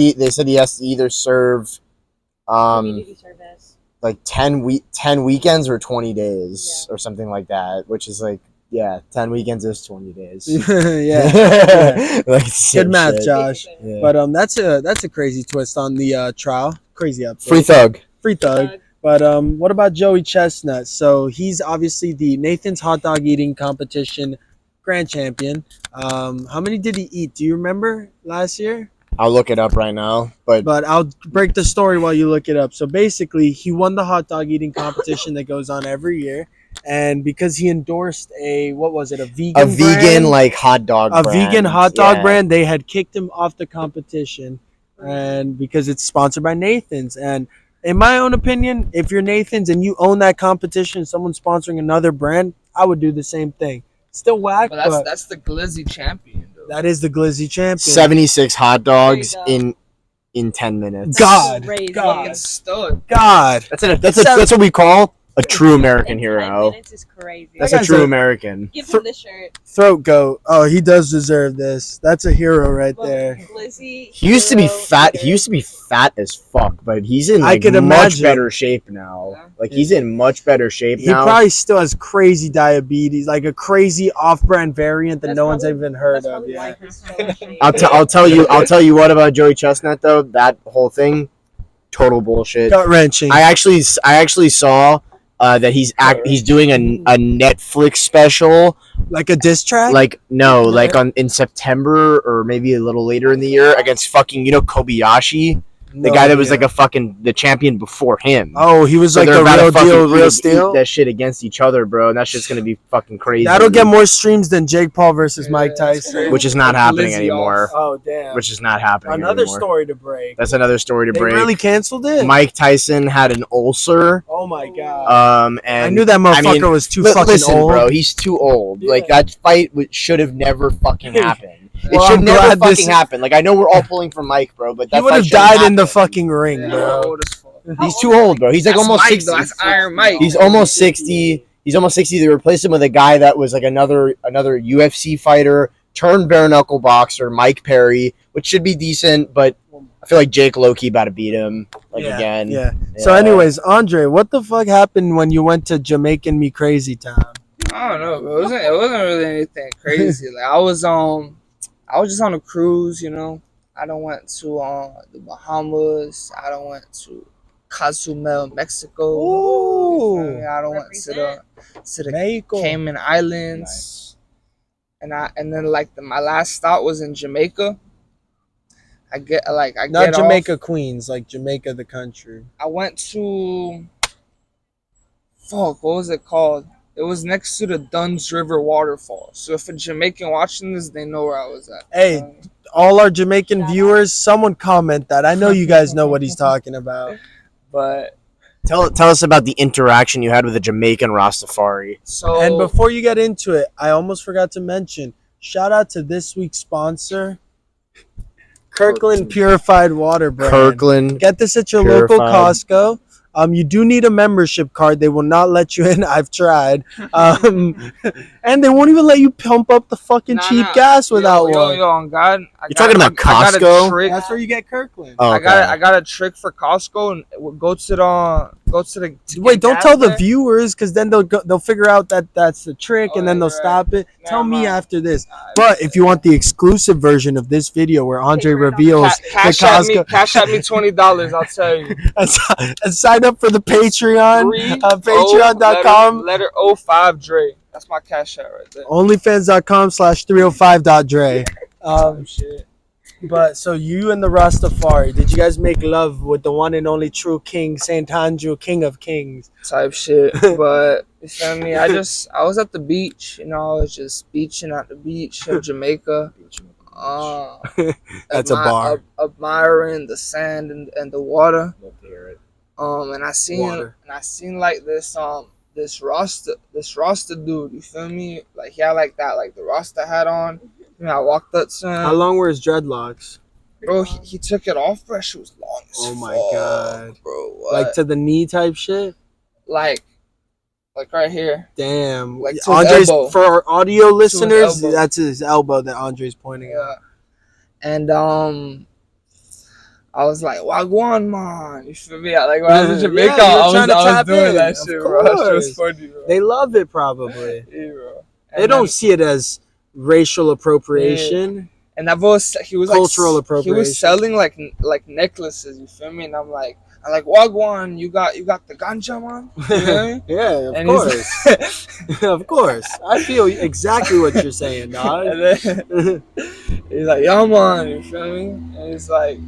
he has to either serve, community service. like 10 weekends or 20 days or something like that, which is like 10 weekends is 20 days. yeah. Like Good math, shit. Josh. Yeah. But that's a crazy twist on the trial. Crazy update. Free thug. But what about Joey Chestnut? So he's obviously the Nathan's hot dog eating competition grand champion. How many did he eat? Do you remember last year? I'll look it up right now, but I'll break the story while you look it up. So basically, he won the hot dog eating competition that goes on every year, and because he endorsed a vegan brand, like hot dog vegan hot dog brand, they had kicked him off the competition, and because it's sponsored by Nathan's. And in my own opinion, if you're Nathan's and you own that competition, someone's sponsoring another brand, I would do the same thing. Still whack, but that's the glizzy champion, though. That is the glizzy champion. 76 hot dogs in 10 minutes. God. Fucking stud. God. That's what we call a true American hero. Minutes is crazy. That's a true American. Give him the shirt. Throat goat. Oh, he does deserve this. That's a hero right there. Glizzy, He used to be hero, fat. leader. He used to be fat as fuck, but he's in I could much imagine. better shape now. Yeah. Like he's in much better shape He now. probably still has crazy diabetes, like a crazy off-brand variant that That's no one's probably- even heard that's of probably why yet. he's so in shape. I'll tell you what about Joey Chestnut though. That whole thing, total bullshit. Gut wrenching. I actually saw that he's doing a Netflix special. Like a diss track? Like in September or maybe a little later in the year against fucking Kobayashi, the guy that was like the champion before him. Oh, he was So like they're the about to real fucking deal, real eat steel. that shit against each other, bro, and that's just gonna be fucking crazy. That'll get more streams than Jake Paul versus Mike Tyson. which is not happening Glizzy anymore. Oh damn! Which is not happening Another anymore. story to break. That's another story to They break. really canceled it. Mike Tyson had an ulcer. Oh my god! And I knew that motherfucker was too fucking listen, old. bro, he's too old. Yeah. Like that fight should have never fucking happened. Well, it should I'm never glad this fucking is- happen. Like I know we're all pulling for Mike, bro, but He that would fight have shouldn't died in the happen. fucking ring, Yeah, bro. old as fuck. He's too old, bro. He's like That's almost Mike, 60. though. That's Iron Mike. He's almost 60. He's almost 60. They replaced him with a guy that was like another UFC fighter turned bare knuckle boxer, Mike Perry, which should be decent, but I feel like Jake low-key about to beat him again. Yeah. So, anyways, Andre, what the fuck happened when you went to Jamaican Me Crazy Town? I don't know, bro. It wasn't really anything crazy. Like I was just on a cruise, you know. I done went to the Bahamas. I done went to Cozumel, Mexico. Ooh. I done went to the Mexico. Cayman Islands. Nice. And then like my last stop was in Jamaica. I Not get Jamaica, off. Queens, like Jamaica, the country. I went to what was it called? It was next to the Duns River waterfall. So if a Jamaican watching this, they know where I was at. Hey, all our Jamaican viewers, someone comment that. I know you guys know what he's talking about. But Tell us about the interaction you had with a Jamaican Rastafari. so And before you get into it, I almost forgot to mention, shout out to this week's sponsor, Kirkland Purified Water Brand. Kirkland. Get this at your local Purified. Costco. You do need a membership card. They will not let you in. I've tried. And they won't even let you pump up the fucking cheap gas without one. Yo, on God. You're talking about I got a Costco? trick. That's where you get Kirkland. Oh, I okay. got a trick for Costco and we'll go to the Wait, don't gas tell the there. viewers, because then they'll figure out that that's the trick, Oh, and then they'll right. stop it. Never Tell me mind. after this. But if you want the exclusive version of this video where Andre Figure it out. reveals the Cash at me Costco, $20, I'll tell you. and sign up for the Patreon, patreon.com, letter 05 Dre. That's my cash out right there. onlyfans.com/305.dre. Shit. But so you and the Rastafari, did you guys make love with the one and only true King, Saint Andrew, King of Kings? Type shit. But you feel me? I was at the beach, you know, I was just beaching at the beach of Jamaica. That's a bar. Admiring the sand and the water. Love to hear it. And I seen like this Rasta dude, you feel me? Like he had like the Rasta hat on. You know, I walked up to him. How long were his dreadlocks? Bro, he took it off, bro. She was long as Oh my fuck, God. bro. What? Like to the knee type shit? like right here. Damn. Like to his Andre's, elbow. for our audio listeners, elbow. that's his elbow that Andre's pointing Yeah. out. And I was like, Wagwan, man. You feel me? Like, when I was in Jamaica, Yeah, you're I trying to was tap doing in. that Of shit, bro. That shit was course. funny, bro. They love it, probably. Yeah, bro. They don't see it as racial appropriation. And that was he was Cultural like, appropriation. He was selling like necklaces. You feel me? And I'm like Wagwan, you got the ganja, man. You know what I mean? Yeah, of And course. Of course. I feel exactly what you're saying, dog. And then he's like, yeah, man. You feel me? And he's like,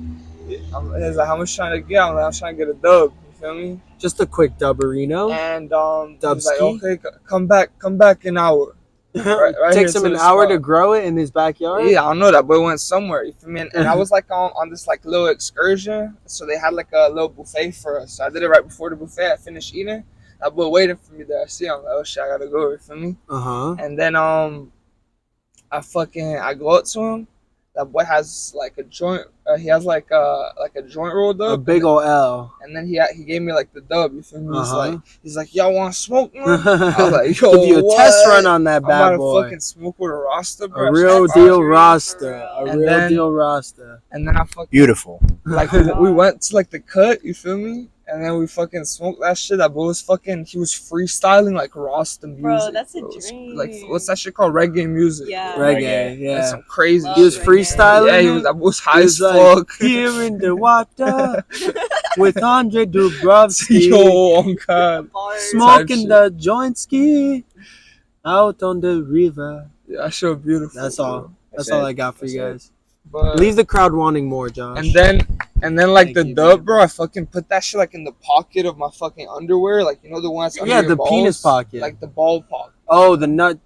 how much trying to get? I'm like, I'm trying to get a dub. You feel me? Just a quick dubberino. And he's like, Dubski? okay, come back an hour. Right Takes here him to an the hour spot. to grow it in his backyard. Yeah, I don't know. That boy went somewhere. You feel me? And I was like on this like little excursion, so they had like a little buffet for us. So I did it right before the buffet. I finished eating. That boy waiting for me there. I see him. I'm like, oh shit, I gotta go. You feel me? And then I go up to him. That boy has like a joint. He has like a joint rolled up. A big ol' L. And then he gave me like the dub. You feel me? He's like, y'all want to smoke, man? I was like, yo, Give you a what? test run on that I'm bad about to boy. fucking smoke with a Rasta, bro. A real Shit, deal fire. Rasta. A And real then- deal Rasta. And then I fucking Beautiful. like we went to like the cut. You feel me? And then we fucking smoked that shit. That boy was fucking. He was freestyling like Rasta music. Bro, that's a bro. It was, dream. Like what's that shit called? Reggae music. Yeah. Reggae, Like yeah. some crazy. Love He was shit. freestyling. Yeah, he was. That boy was high He as was like, fuck. here in the water with Andrei Dubrovski. Yo, oh god. Smoking Type the joint ski out on the river. Yeah, that shit was beautiful. That's all. bro. That's all I got for you guys. But, Leave the crowd wanting more, Josh. and then like Thank the you, dub, baby. bro. I fucking put that shit like in the pocket of my fucking underwear, like you know the ones under Yeah, your the balls? penis pocket. like the ball pocket. Oh, the nut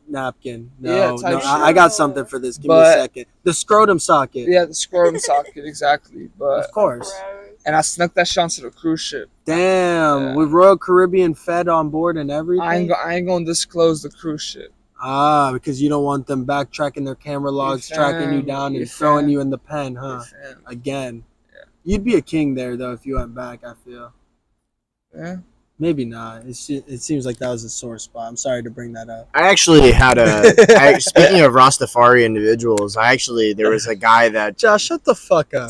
napkin. No, Yeah, type no, shit. I got something for this. Give me But- a second. The scrotum socket. Yeah, the scrotum socket, exactly. But Of course. and I snuck that shit onto the cruise ship. Damn, Yeah. with Royal Caribbean Fed on board and everything. I ain't gonna disclose the cruise ship. Because you don't want them backtracking their camera logs, tracking you down and throwing you in the pen, huh? Fam. Again. Yeah. You'd be a king there, though, if you went back, I feel. Yeah. Maybe not. It seems like that was a sore spot. I'm sorry to bring that up. I actually had speaking of Rastafari individuals, there was a guy that Josh, shut the fuck up.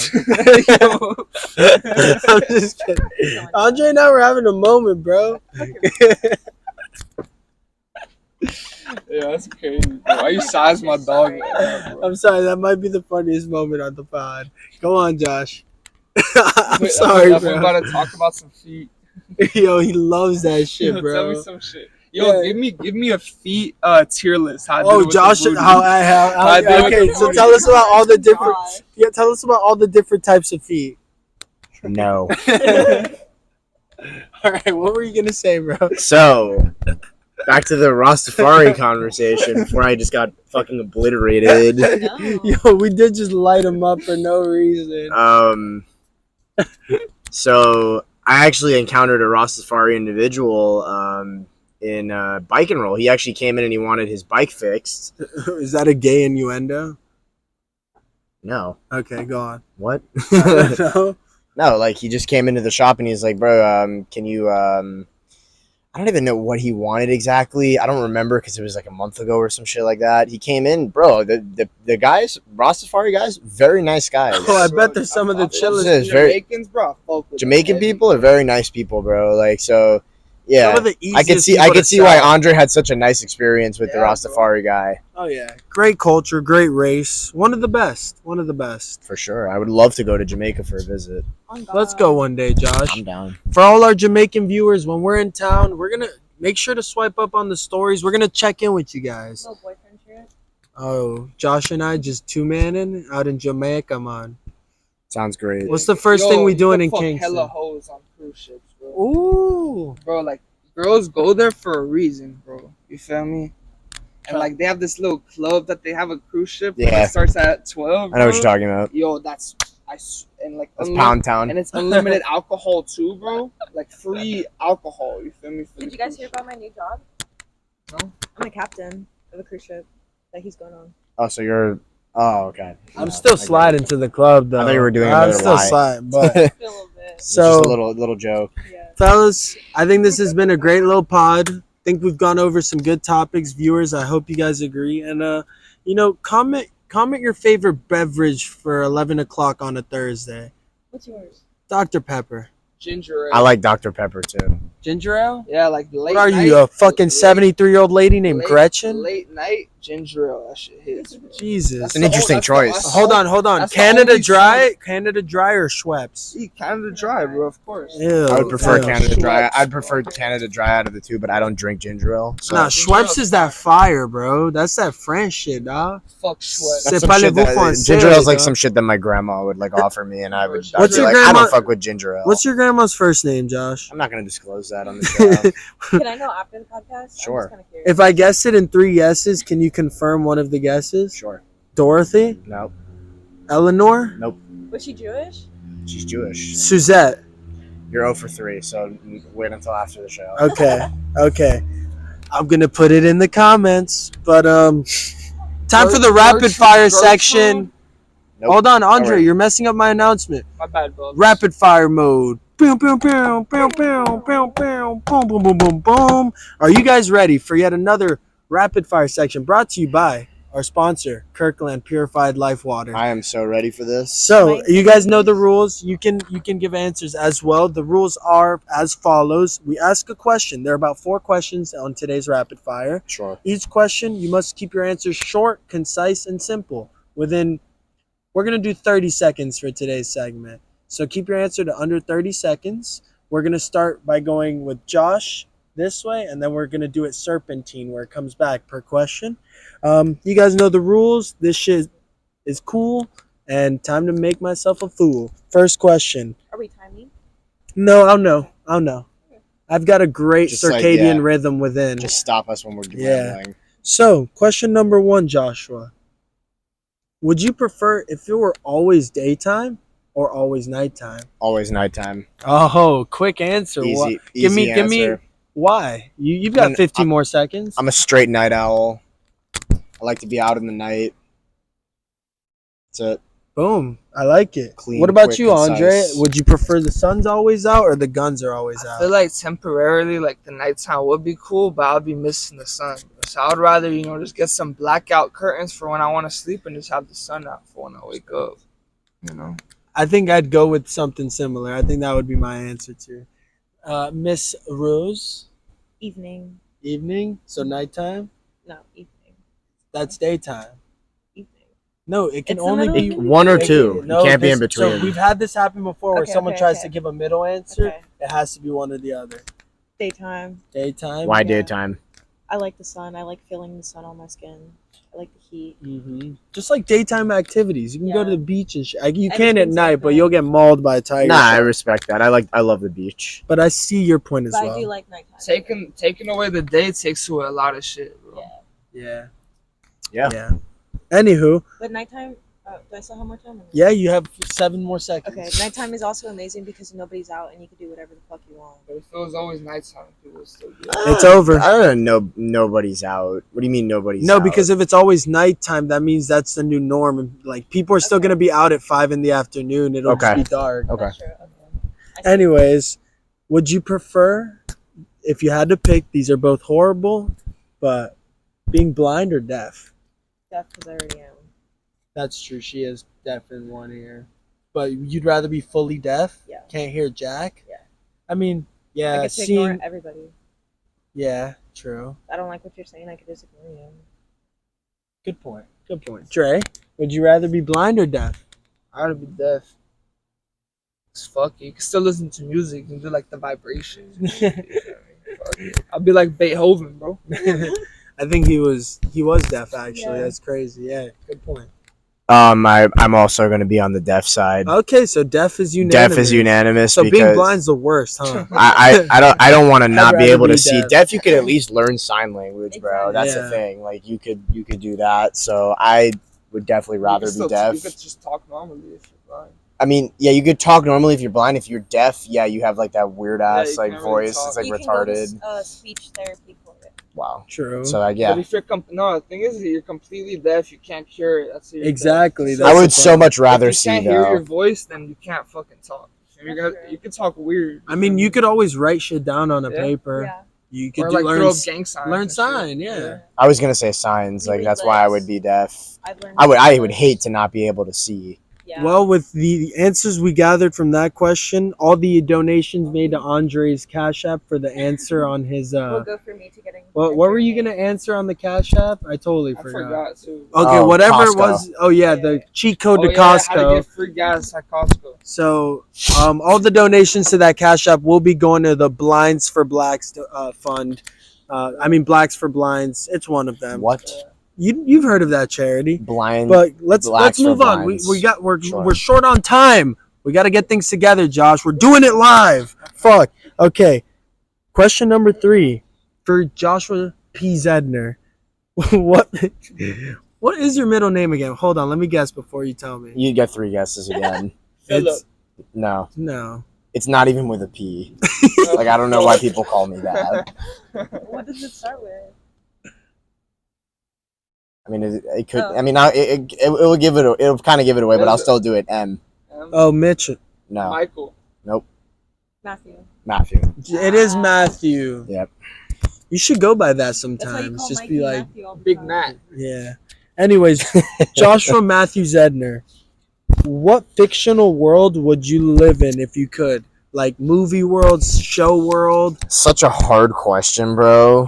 I'm just kidding. Andre and I were having a moment, bro. Yeah, that's crazy. Bro. Why you size my dog like that, bro? I'm sorry, that might be the funniest moment on the pod. Go on, Josh. I'm Wait, sorry, I'm bro. about to talk about some feet. Yo, he loves that shit, Yo, bro. Tell me some shit. Yo, Yeah. give me a feet tier list. How I did Oh, with the Josh, booty. how did with okay, the so booty. tell us about all the different tell us about all the different types of feet. no. All right, what were you gonna say, bro? So back to the Rastafari conversation before I just got fucking obliterated. No. Yo, we did just light him up for no reason. So I actually encountered a Rastafari individual in Bike and Roll. He actually came in and he wanted his bike fixed. Is that a gay innuendo? No. Okay, go on. What? I don't know. No, like he just came into the shop and he's like, bro, can you I don't even know what he wanted exactly. I don't remember because it was like a month ago or some shit like that. He came in, bro. The guys, Rastafari guys, very nice guys. Oh, I bet there's some of the chillest. This is very- Jamaicans, bro. I fuck with Jamaican them. people are very nice people, bro. Like so, yeah. Some of the I could easiest see people to why sell. Andre had such a nice experience with the Yeah, Rastafari guy. Oh yeah, great culture, great race. One of the best. One of the best. For sure. I would love to go to Jamaica for a visit. Oh, Let's go one day, Josh. I'm down. For all our Jamaican viewers, when we're in town, we're gonna make sure to swipe up on the stories. We're gonna check in with you guys. No boyfriend trip. Oh, Josh and I just two-manning out in Jamaica, man. Sounds great. What's the first Yo, thing we you doing can in fuck Kingston? Hella hoes on cruise ships, bro. Ooh. Bro, like girls go there for a reason, bro. You feel me? And like they have this little club that they have a cruise ship. Yeah. That starts at 12. I know what bro. you're talking about. Yo, and like That's Pound Town. and it's unlimited alcohol too, bro. Like free alcohol. You feel me? For Did the you guys cruise hear about my new job? No. I'm a captain of a cruise ship that he's going on. Oh, so you're. Oh, okay. I'm still sliding to to the club, though. I thought you were doing I'm another still lie. sliding, but Feel a little bit. It's so just a little joke. Yeah. fellas, I think this has been a great little pod. I think we've gone over some good topics, viewers. I hope you guys agree. And comment your favorite beverage for 11 o'clock on a Thursday. What's yours? Dr. Pepper. Ginger ale. I like Dr. Pepper too. Ginger ale? Yeah, like late What are night, you, a fucking 73-year-old lady named Gretchen? Late night ginger ale. That shit hits. Jesus. It's an interesting choice. Hold on. That's the Canada only Dry? Canada Dry or Schweppes? See, Canada Dry, bro. Of course. Ew. I would prefer Ew. Canada Dry. Schweppes, I'd prefer bro. Canada Dry out of the two, but I don't drink ginger ale. So Nah, Schweppes is that fire, bro. That's that French shit, dog. Fuck sweat. C'est that's some pas le shit that, bouffon ginger ale is like dog. some shit that my grandma would like offer me, and I would. I'd What's be your like, I grandma- don't fuck with ginger ale. What's your grandma's first name, Josh? I'm not gonna disclose that on the show. Can I know after the podcast? Sure. I'm just kind of curious. If I guess it in 3 guesses, can you confirm one of the guesses? Sure. Dorothy? Nope. Eleanor? Nope. Was she Jewish? She's Jewish. Suzette? You're 0 for 3, so wait until after the show. Okay. I'm gonna put it in the comments, but time for the rapid fire section. Nope. Hold on, Andre, Alright. you're messing up my announcement. My bad, bro. Rapid fire mode. Boom, boom, boom, boom, boom, boom, boom, boom, boom, boom, boom, boom. Are you guys ready for yet another rapid fire section brought to you by our sponsor, Kirkland Purified Life Water? I am so ready for this. So you guys know the rules. You can give answers as well. The rules are as follows. We ask a question. There are about 4 questions on today's rapid fire. Sure. Each question, you must keep your answers short, concise, and simple. We're going to do 30 seconds for today's segment. So keep your answer to under 30 seconds. We're going to start by going with Josh this way, and then we're going to do it serpentine where it comes back per question. You guys know the rules. This shit is cool, and time to make myself a fool. First question. Are we timing? No, I'll know. I've got a great Just like, circadian yeah. rhythm within. Just stop us when we're Yeah. rambling. So, question number 1, Joshua. Would you prefer if it were always daytime or always nighttime? Always nighttime. Oh, quick answer. Easy. Give me answer. why? You've got 15 more seconds. I'm a straight night owl. I like to be out in the night. That's it. Boom. I like it. Clean, What about quick, you, Andre? concise. Would you prefer the sun's always out or the guns are always I out? feel like temporarily, like the nighttime would be cool, but I'll be missing the sun. So I would rather, just get some blackout curtains for when I want to sleep and just have the sun out for when I wake up. I think I'd go with something similar. I think that would be my answer too. Miss Rose, Evening. evening. So nighttime. No, evening. That's daytime. Evening. No, it can It's the only middle be of the One or week. two. No, you can't be in this- between. So we've had this happen before where Okay, someone okay, tries okay. to give a middle answer. Okay. It has to be one or the other. Daytime. Daytime. Why Yeah. daytime? I like the sun. I like feeling the sun on my skin. I like the heat. Mm-hmm. Just like daytime activities, you can go to Yeah. the beach and shit. You And can at things night, like but that. you'll get mauled by a tiger. Nah, I respect that. I love the beach. But I see your point as But well. I do like nighttime. Taking away the day takes away a lot of shit, bro. Yeah. Yeah. Anywho, But nighttime, do I still have more time? yeah, you have 7 more seconds. Okay, nighttime is also amazing because nobody's out and you can do whatever the fuck you want. But if it was always nighttime, people would still do it. It's over. I don't know. Nobody's out. What do you mean nobody's out? No, because if it's always nighttime, that means that's the new norm. And like people are still Okay. gonna be out at 5 in the afternoon. It'll Okay. just be dark. Okay. That's true. Okay. I see. Anyways, would you prefer, if you had to pick, these are both horrible, but being blind or deaf? Deaf because I already am. That's true. She is deaf in one ear. But you'd rather be fully deaf? Yeah. Can't hear Jack? Yeah. I mean, I yeah, get to ignore seeing. everybody. Yeah, true. I don't like what you're saying. I could just ignore you. Good point. Good point. Dre, would you rather be blind or deaf? I'd be deaf. It's fuck it. You can still listen to music and do like the vibrations. and shit, you know what I mean? Fuck it. I'd be like Beethoven, bro. I think he was deaf actually. Yeah. That's crazy. Yeah, good point. I'm also going to be on the deaf side. Okay, so deaf is unanimous. Deaf is unanimous. So because being blind's the worst, huh? I don't want to not be rather able be to see. deaf. Deaf, you could at least learn sign language, bro. Exactly. That's Yeah. the thing. Like you could do that. So I would definitely rather be deaf. You could just talk normally if you're blind. I mean, yeah, you could talk normally if you're blind. If you're deaf, yeah, you have like that weird ass you like can't really voice. talk. It's like you retarded. can go to speech therapy for it. Wow. True. So like, But yeah, if you're no, the thing is, you're completely deaf. You can't hear it. That's Exactly, Deaf. that's I the would so problem. much rather if you see can't hear your though. voice, then you can't fucking talk. So you can talk weird. I mean, you could always write shit down on a Yeah. paper. Yeah. You could or do like learn throw up gang signs. learn and shit. sign, yeah. I was gonna say signs. You Like read that's why I lips. would be deaf. I've learned. I would hate to not be able to see. Yeah. Well, with the answers we gathered from that question, all the donations made to Andrei's Cash App for the answer on his will go for me to getting. what were you gonna answer on the Cash App? I totally I forgot. forgot too. Okay, Oh, whatever it Costco. was. Oh yeah, the cheat code to How to Costco. get free gas at Costco. So, all the donations to that Cash App will be going to the Blinds for Blacks fund. Blacks for Blinds. It's one of them. What? You've heard of that charity? Blind. But let's Blacks move for on. Blinds. We're short on time. We got to get things together, Josh. We're doing it live. Fuck. Okay. Question number 3 for Joshua P. Zedner. What is your middle name again? Hold on, let me guess before you tell me. You get 3 guesses again. It's No. no. It's not even with a P. Like, I don't know why people call me that. What does it start with? I mean, it could. Oh. I mean, it will give it. It'll kind of give it away, but I'll still do it. M. Oh, Mitch. No. Michael. Matthew. Matthew. It is Matthew. Yep. You should go by that That's why you sometimes. call Just Mikey be like, Matthew all the Big time. Matt. yeah. Anyways, Joshua Matthew Zedner. What fictional world would you live in if you could? Like movie world, show world? Such a hard question, bro.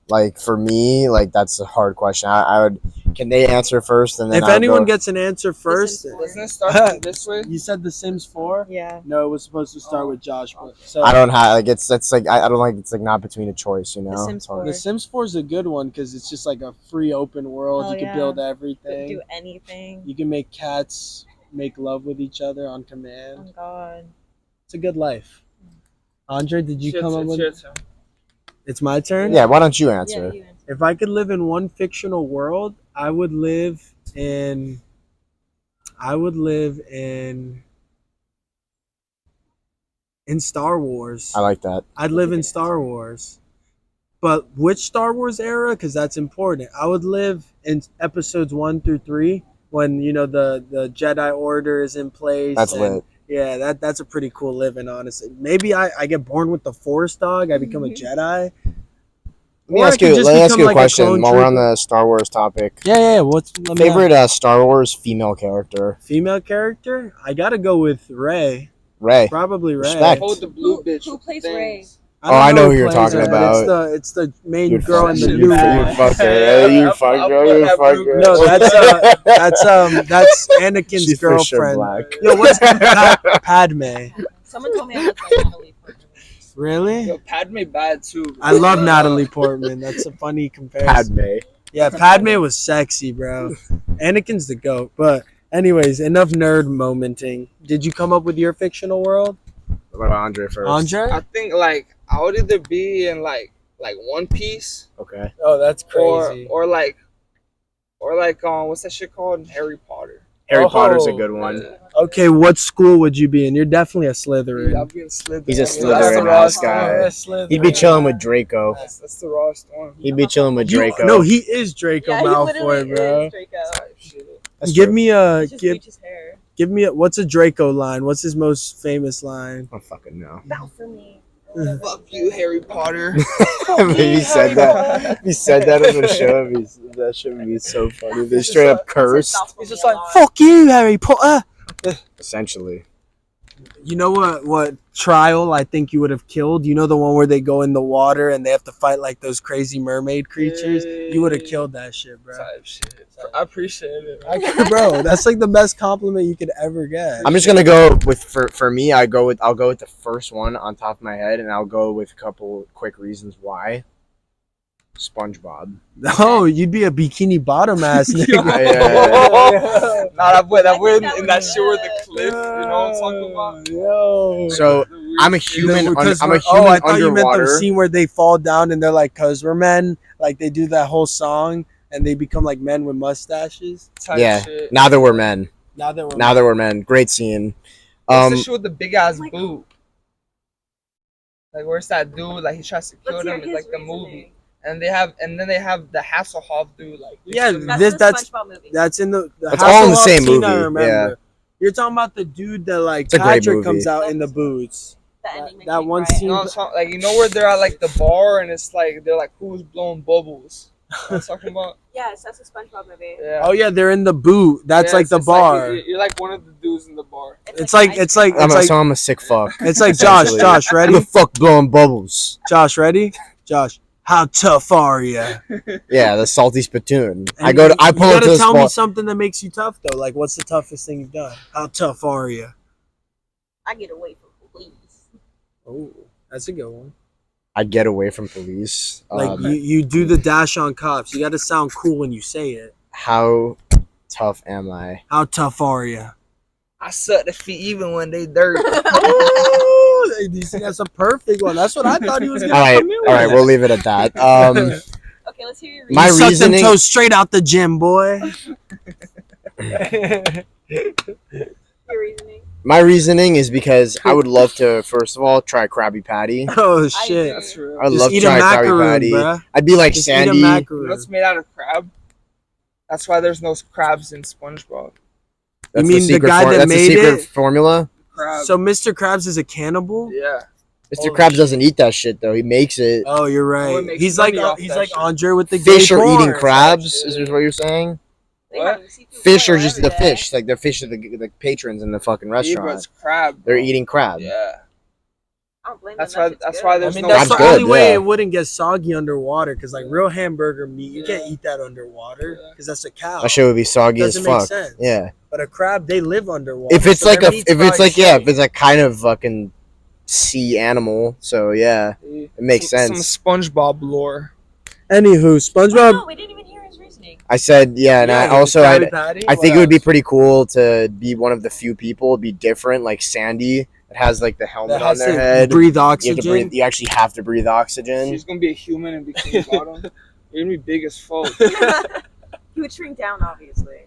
Like, for me, like, that's a hard question. I would. Can they answer first, and then If I'll anyone go? gets an answer first, Sims Doesn't it start from this way? you said The Sims 4? Yeah. No, it was supposed to start with Josh. But, so I don't have like it's like I don't like it's like not between a choice, you know. Sims It's hard. 4. The Sims 4 is a good one because it's just like a free open world. Oh, you can yeah. build Could everything. do anything. You can make cats make love with each other on Oh command. God. It's a good life. Andre, did you come up with? Shit. It's my turn. Yeah, why don't you Yeah, answer? you answer. If I could live in one fictional world, I would live in Star Wars. I like that. I'd live in Star Wars. But which Star Wars era? Because that's important. I would live in episodes 1 through 3 when the Jedi Order is in place. That's and, lit. Yeah, that's a pretty cool living, honestly. Maybe I get born with the Force, dog. I become a Jedi. Let me Or I ask could you. just Let me ask become you a like a question clone while we're on trooper. the Star Wars topic. Yeah. What's let me ask. Favorite Star Wars female character? Female character? I gotta go with Rey. Ray. Probably Rey. Respect. Hold the blue Who bitch. plays things. Rey? don't I know who who you're plays talking her, about. but it's the main You girl in the fucker. new You one. fucker. You I'll fucker. put that You fucker. No, that's Anakin's She's for sure girlfriend. black. Yo, what's Padme? Someone told me I look like Natalie Portman. Really? Yo, Padme bad too. Bro. I love Natalie Portman. That's a funny comparison. Padme. Yeah, Padme was sexy, bro. Anakin's the GOAT. But anyways, enough nerd momenting. Did you come up with your fictional world? What about Andre first? Andre? I think like I would either be in like One Piece Okay. Oh, that's or like what's that shit called? Harry Potter. Harry Oh. Potter's a good one. Okay, what school would you be in? You're definitely a Yeah, I'll Slytherin. be in Slytherin. He's a That's the Slytherin rawest ass guy. one. Yeah, Slytherin. He'd be chilling with Draco. That's the rawest one. He'd be chilling with Draco. No, he is Draco Yeah, he Malfoy, literally bro. is Draco. Type shit. That's Give true. me a He just bleached his hair. give me a what's a Draco line? What's his most famous line? I don't fucking know. Bow for me. Fuck you, Harry Potter. He said that. He said that on the show. That should be so funny. They straight up cursed. He's just like, Fuck you, Harry Potter. Essentially. You know what trial I think you would have killed? You know the one where they go in the water and they have to fight like those crazy mermaid creatures? You would have killed that shit, bro. Type shit. I appreciate it. Bro, that's like the best compliment you could ever get. I'm just gonna go with for me. I'll go with the first one on top of my head, and I'll go with a couple quick reasons why. SpongeBob. Oh, you'd be a bikini bottom ass nigga. Nah, that went that in that was shit with the good. cliff. You know what I'm talking about? Yo. So I'm a human. I'm a human I thought you meant the underwater. scene where they fall down and they're like, "Cause we're men." Like they do that whole song and they become like men with mustaches. Type Yeah. shit. Now that we're men. Now that we're Now that we're men. Great scene. What's the shit with the big ass Oh my boot? Like where's that dude? Like he tries to kill Let's hear them. It's his like the reasoning. movie. And then they have the Hasselhoff dude. Like Yeah, That's That's- the SpongeBob movie. that's in the That's all in the Hasselhoff same scene, movie, I remember. yeah. You're talking about the dude that like It's a great Patrick movie. comes out in the boots. The ending makes that me one cry. scene- No, like you know where they're at like the bar and it's like they're like who's blowing bubbles. You know what I'm talking about? Yes, that's a SpongeBob movie. Yeah. Oh yeah, they're in the boot. That's Yeah, like the it's bar. you're like one of the dudes in the bar. It's like So I'm a sick fuck. it's like Josh. essentially. Josh, Who ready? the fuck blowing bubbles? Josh, ready? Josh, how tough are you? Yeah, the salty spittoon. I You pull up gotta to the tell me spot. something that makes you tough though. Like, what's the toughest thing you've done? How tough are you? I get away from police. Oh, that's a good one. I get away from police. Like you do the dash on cops. You got to sound cool when you say it. How tough am I? How tough are you? I suck the feet even when they dirt. Oh, DC, that's a perfect one. That's what I thought he was gonna come in with. All right, we'll leave it at that. Okay, let's hear your My You suck them reasoning- toes straight out the gym, boy. your reasoning. My reasoning is because I would love to, first of all, try a Krabby Patty. Oh I shit! That's real. I'd Just love to eat a try a Krabby macaroon, Patty. bruh. I'd be like Just eat a Sandy. You know macaroon. what's made out of crab? That's why there's no crabs in SpongeBob. That's You mean the guy that that's the made secret it? formula? Crab. So Mr. Krabs is a cannibal? Yeah. Mr. Oh, Krabs doesn't eat that shit though. He makes it. Oh, you're No one right. makes He's like money off that shit. Andre with the Fish gay are eating porn. crabs. Shit. Is what you're saying? They What? have seafood Fish are boil just every the day. fish. Like the fish are the patrons in the fucking Yeah, but restaurant. it's crab. They're bro. eating crab. Yeah. I don't blame That's them. why- That shit's that's good. why I there's mean, no that's That's the only good, way yeah. it wouldn't get soggy underwater. Because like real hamburger meat, you can't Yeah. eat that underwater Yeah. because that's a cow. That shit would be soggy as Doesn't make fuck. sense. Yeah. But a crab, they live underwater. If it's so like their a, meat's if it's probably like yeah, if safe. it's a kind of fucking sea animal. So yeah, it makes Some sense. SpongeBob lore. Anywho, Oh, SpongeBob. no, we didn't even hear his reasoning. I said yeah, and I the also Krabby I Patty. I think What it would be else? pretty cool to be one of the few people, be different, like Sandy, that has like the helmet That on has their to head. breathe You have oxygen. to breathe. You actually have to breathe oxygen. She's gonna be a human and bikini bottom. You're gonna be big as fuck. He would shrink down, obviously.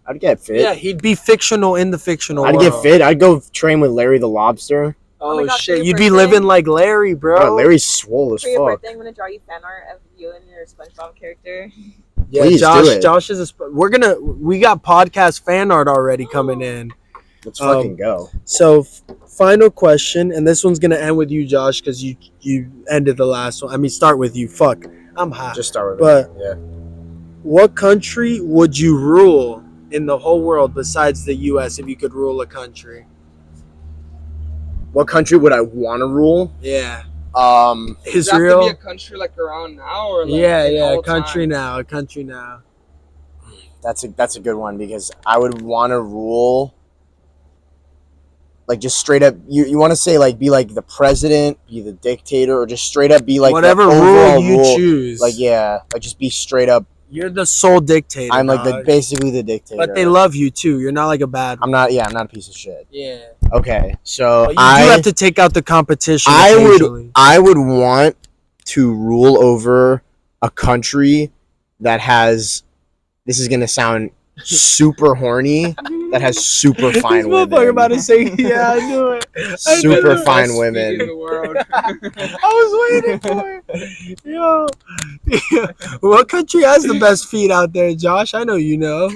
I'd get fit. Yeah, he'd be fictional in the fictional I'd world. get fit. I'd go train with Larry the Lobster. Oh Oh, my God, for shit, your you'd be birthday? living like Larry, bro. Bro, Larry's swole as For your fuck. birthday, I'm gonna draw you fan art of you and your SpongeBob character. Yeah, Please do Josh. it. Josh is. We got podcast fan art already coming in. Let's fucking go. So, final question, and this one's gonna end with you, Josh, because you ended the last one. I mean, start with you. Fuck, I'm hot. Just start with But- it. Yeah. What country would you rule in the whole world besides the U.S. if you could rule a country? What country would I want to rule? Yeah, Um, Does it have to Israel. be a country like around now or like Yeah, in yeah. all A country time? now. A country now. that's a good one because I would want to rule. Like just straight up, you want to say like be like the president, be the dictator, or just straight up be like Whatever the rule overall you rule. choose. Like yeah, like just be straight up. You're the sole dictator. I'm like the dog. basically the dictator. But they love you too. You're not like a bad. I'm not. Yeah, I'm not a piece of shit. Yeah. Okay, so But you do have to take out the competition. I occasionally. would want to rule over a country that has. This is gonna sound super horny. That has super fine This motherfucker women. about to say, yeah, I knew it. I knew Super it. fine Best feet women. in the world. I was waiting for it. Yo. What country has the best feet out there, Josh? I know you know.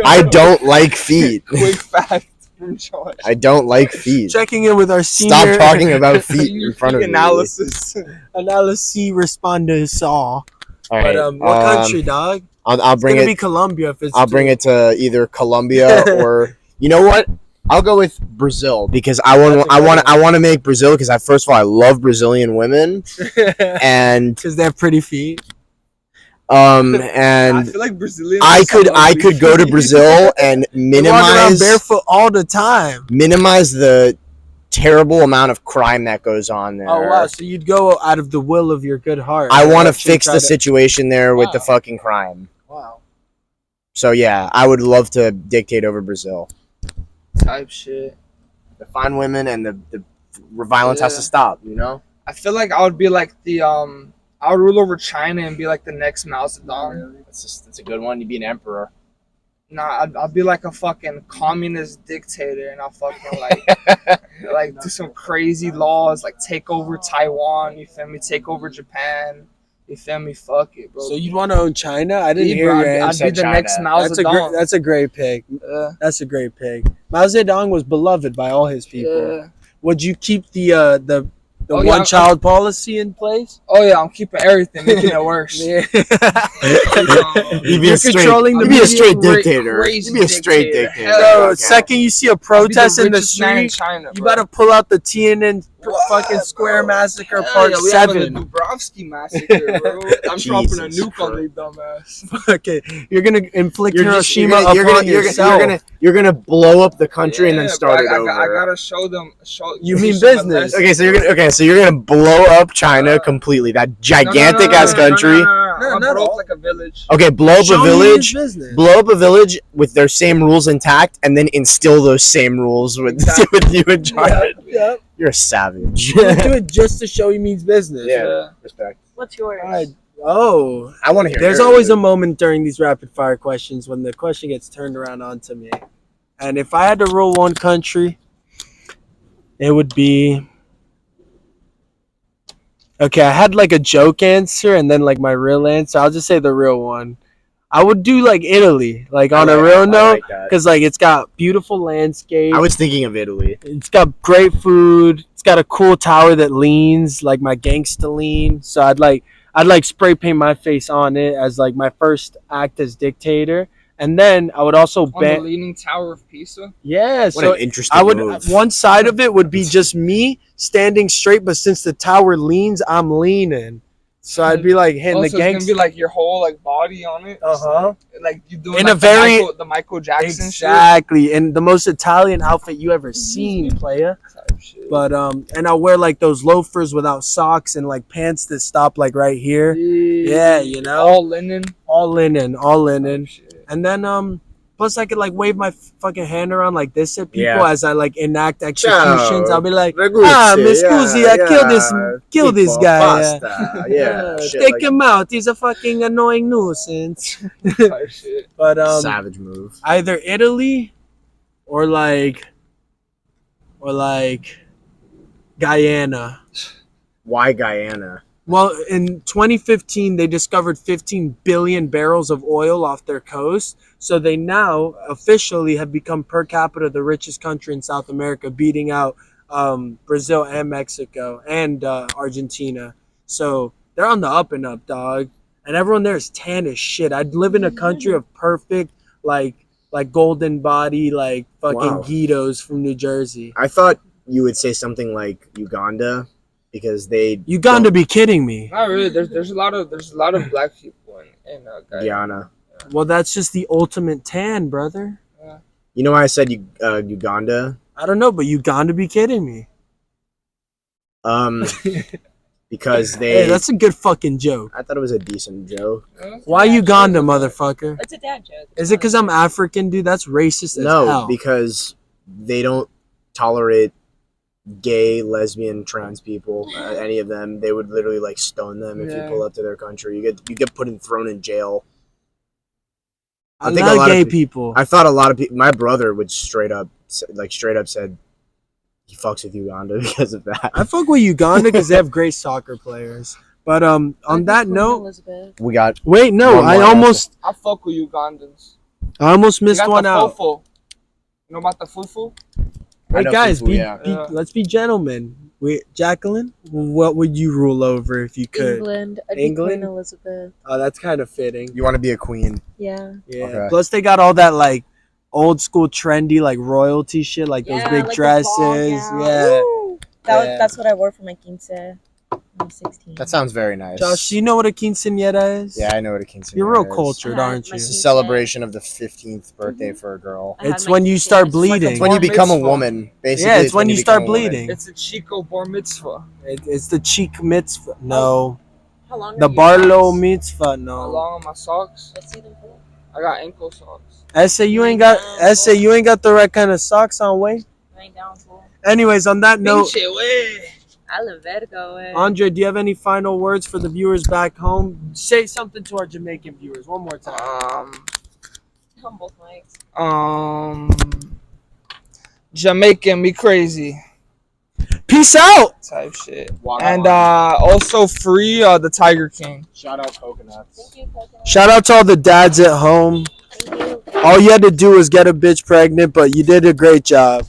I don't like feet. Quick fact from Josh. I don't like feet. Checking in with our senior Stop talking about feet Senior in front of feet me. analysis. analysis responders saw. All right. But what country, dog? I'll It's bring gonna it. be Colombia if it's. I'll bring it to either Colombia or you know what? I'll go with Brazil because I want to make Brazil because first of all I love Brazilian women and because they have pretty feet. I and feel like Brazilians. I have some ugly could go to feet. Brazil and They walk around minimize barefoot all the time. the terrible amount of crime that goes on there. Oh wow! So you'd go out of the will of your good heart. I and want to actually fix try the situation there with the Wow. fucking crime. Wow. So yeah, I would love to dictate over Brazil. Type shit. The fine women and the violence has to Yeah. stop. You know. I feel like I would be like I would rule over China and be like the next Mao Zedong. That's a good one. You'd be an emperor. Nah, I'll be like a fucking communist dictator, and I'll fucking like do some crazy laws, like take over Taiwan. You feel me? Take over Japan. You feel me? Fuck it, bro. So you'd want to own China? I didn't Yeah, hear bro, your I'd answer. be the China. next Mao Zedong. That's a great pick. That's a great pick. Mao Zedong was beloved by all his people. Yeah. Would you keep the the Oh, yeah, one-child policy in place. Oh yeah, I'm keeping everything, making it worse. Yeah. You'd be You're a straight, controlling the you'd be a media. straight Cra- dictator. crazy You'd be a straight dictator. dictator. Hell, Bro, Okay. second you see a I'll be protest in the richest man in street, China, you bro. better pull out the Tiananmen fucking Square Massacre Hell Part yeah, we having 7. the Dubrovski massacre, bro. I'm dropping a Jesus nuke on they dumbass. Okay, you're gonna inflict You're just- Hiroshima upon yourself. you're gonna blow up the country and then Yeah, start bro, it over. I gotta show them. You teach mean them a business. lesson, Okay, so bro. you're gonna blow up China completely. That gigantic ass country. No, not blow up all. like a village. Okay, blow up Show a me his village. business. Blow up a village with their same rules intact, and then instill those same rules with Exactly. with you in China. Yeah. You're a savage. Do it just to show he means business. Yeah. Respect. What's yours? All right. Oh, I want to hear. there's yours. always a moment during these rapid fire questions when the question gets turned around onto me. And if I had to rule one country, it would be. Okay, I had like a joke answer and then like my real answer. I'll just say the real one. I would do like Italy, like on a real note, because like it's got beautiful landscape. I was thinking of Italy. It's got great food. It's got a cool tower that leans, like my gangsta lean. So I'd like spray paint my face on it as like my first act as dictator. And then I would also On the ban. Leaning Tower of Pisa. Yeah, What so an interesting I would. move. One side of it would be just me standing straight, but since the tower leans, I'm leaning. So I'd be like hitting Also, the it's gonna gangsta. be like your whole like body on it. Uh-huh. Like you doing In like a very- the Michael Jackson Exactly, and the most Italian outfit you ever seen, playa. shit. But and I'll wear like those loafers without socks and like pants that stop like right here. Yeah, you know, all linen. all linen. Shit. And then plus I could like wave my fucking hand around like this at people Yeah. as I like enact executions. Ciao. I'll be like, Raguzzi, Miss Scusi, I kill this Tipo, guy. Yeah. Pasta. Yeah. shit Take like him out. He's a fucking annoying nuisance. Type shit. But savage move. either Italy or like Guyana. Why Guyana? Well, in 2015, they discovered 15 billion barrels of oil off their coast. So they now officially have become per capita the richest country in South America, beating out Brazil and Mexico and Argentina. So they're on the up and up, dog. And everyone there is tan as shit. I'd live in a country of perfect, like golden body, like fucking Wow. Guidos from New Jersey. I thought you would say something like Uganda, because they You got to be kidding me. Not really. There's a lot of black people in Guyana. Well, that's just the ultimate tan, brother. You know why I said Uganda? I don't know, but you got to be kidding me. Because they. Hey, that's a good fucking joke. I thought it was a decent joke. Why Uganda, motherfucker? It's a dad joke. Is it because I'm African, dude? That's racist as No, hell. because they don't tolerate gay, lesbian, trans people. Any of them, they would literally like stone them if you Yeah. pull up to their country. You get thrown in jail. I think a love lot of gay pe- people. I thought a lot of people. My brother would straight up said he fucks with Uganda because of that. I fuck with Uganda because they have great soccer players. But on that Queen note, Elizabeth. We got wait, no, One I more almost fuck with Ugandans. missed They got one the out. fufu. You know about the fufu? I Wait, know guys, people, yeah. let's be gentlemen. Wait, Jacqueline, what would you rule over if you could? England. I'd be England? Queen Elizabeth. Oh, that's kind of fitting. You want to be a queen? Yeah. Yeah. Okay. Plus, they got all that like old school trendy like royalty shit, like those big like the dresses. ball gown. Yeah. Woo! Yeah. That's what I wore for my quince when I was 16. That sounds very nice. Josh, you know what a quinceañera is? Yeah, I know what a quinceañera You're real is. cultured, Yeah, aren't my you? It's a celebration of the 15th birthday for a girl. I had It's my when you quince. start It's like a bleeding. It's when you Bar become a mitzvah. woman. Basically, Yeah, it's when you start become a woman. bleeding. It's a Chico bar mitzvah. It's the cheek mitzvah. No. How long The are your Barlow socks? mitzvah. No. Along with my socks. Let's see them for. I got ankle socks. Essay, you ain't got the right kind of socks on, way. I ain't down for. Anyways, on that note, Pinche way. I live vertigo. Andre, do you have any final words for the viewers back home? Say something to our Jamaican viewers one more time. On both mics. Jamaican me crazy Peace out. type shit. Walk And on. also free the Tiger King. Shout out coconuts. Thank you, Coconut. Shout out to all the dads at home. Thank you. All you had to do was get a bitch pregnant, but you did a great job.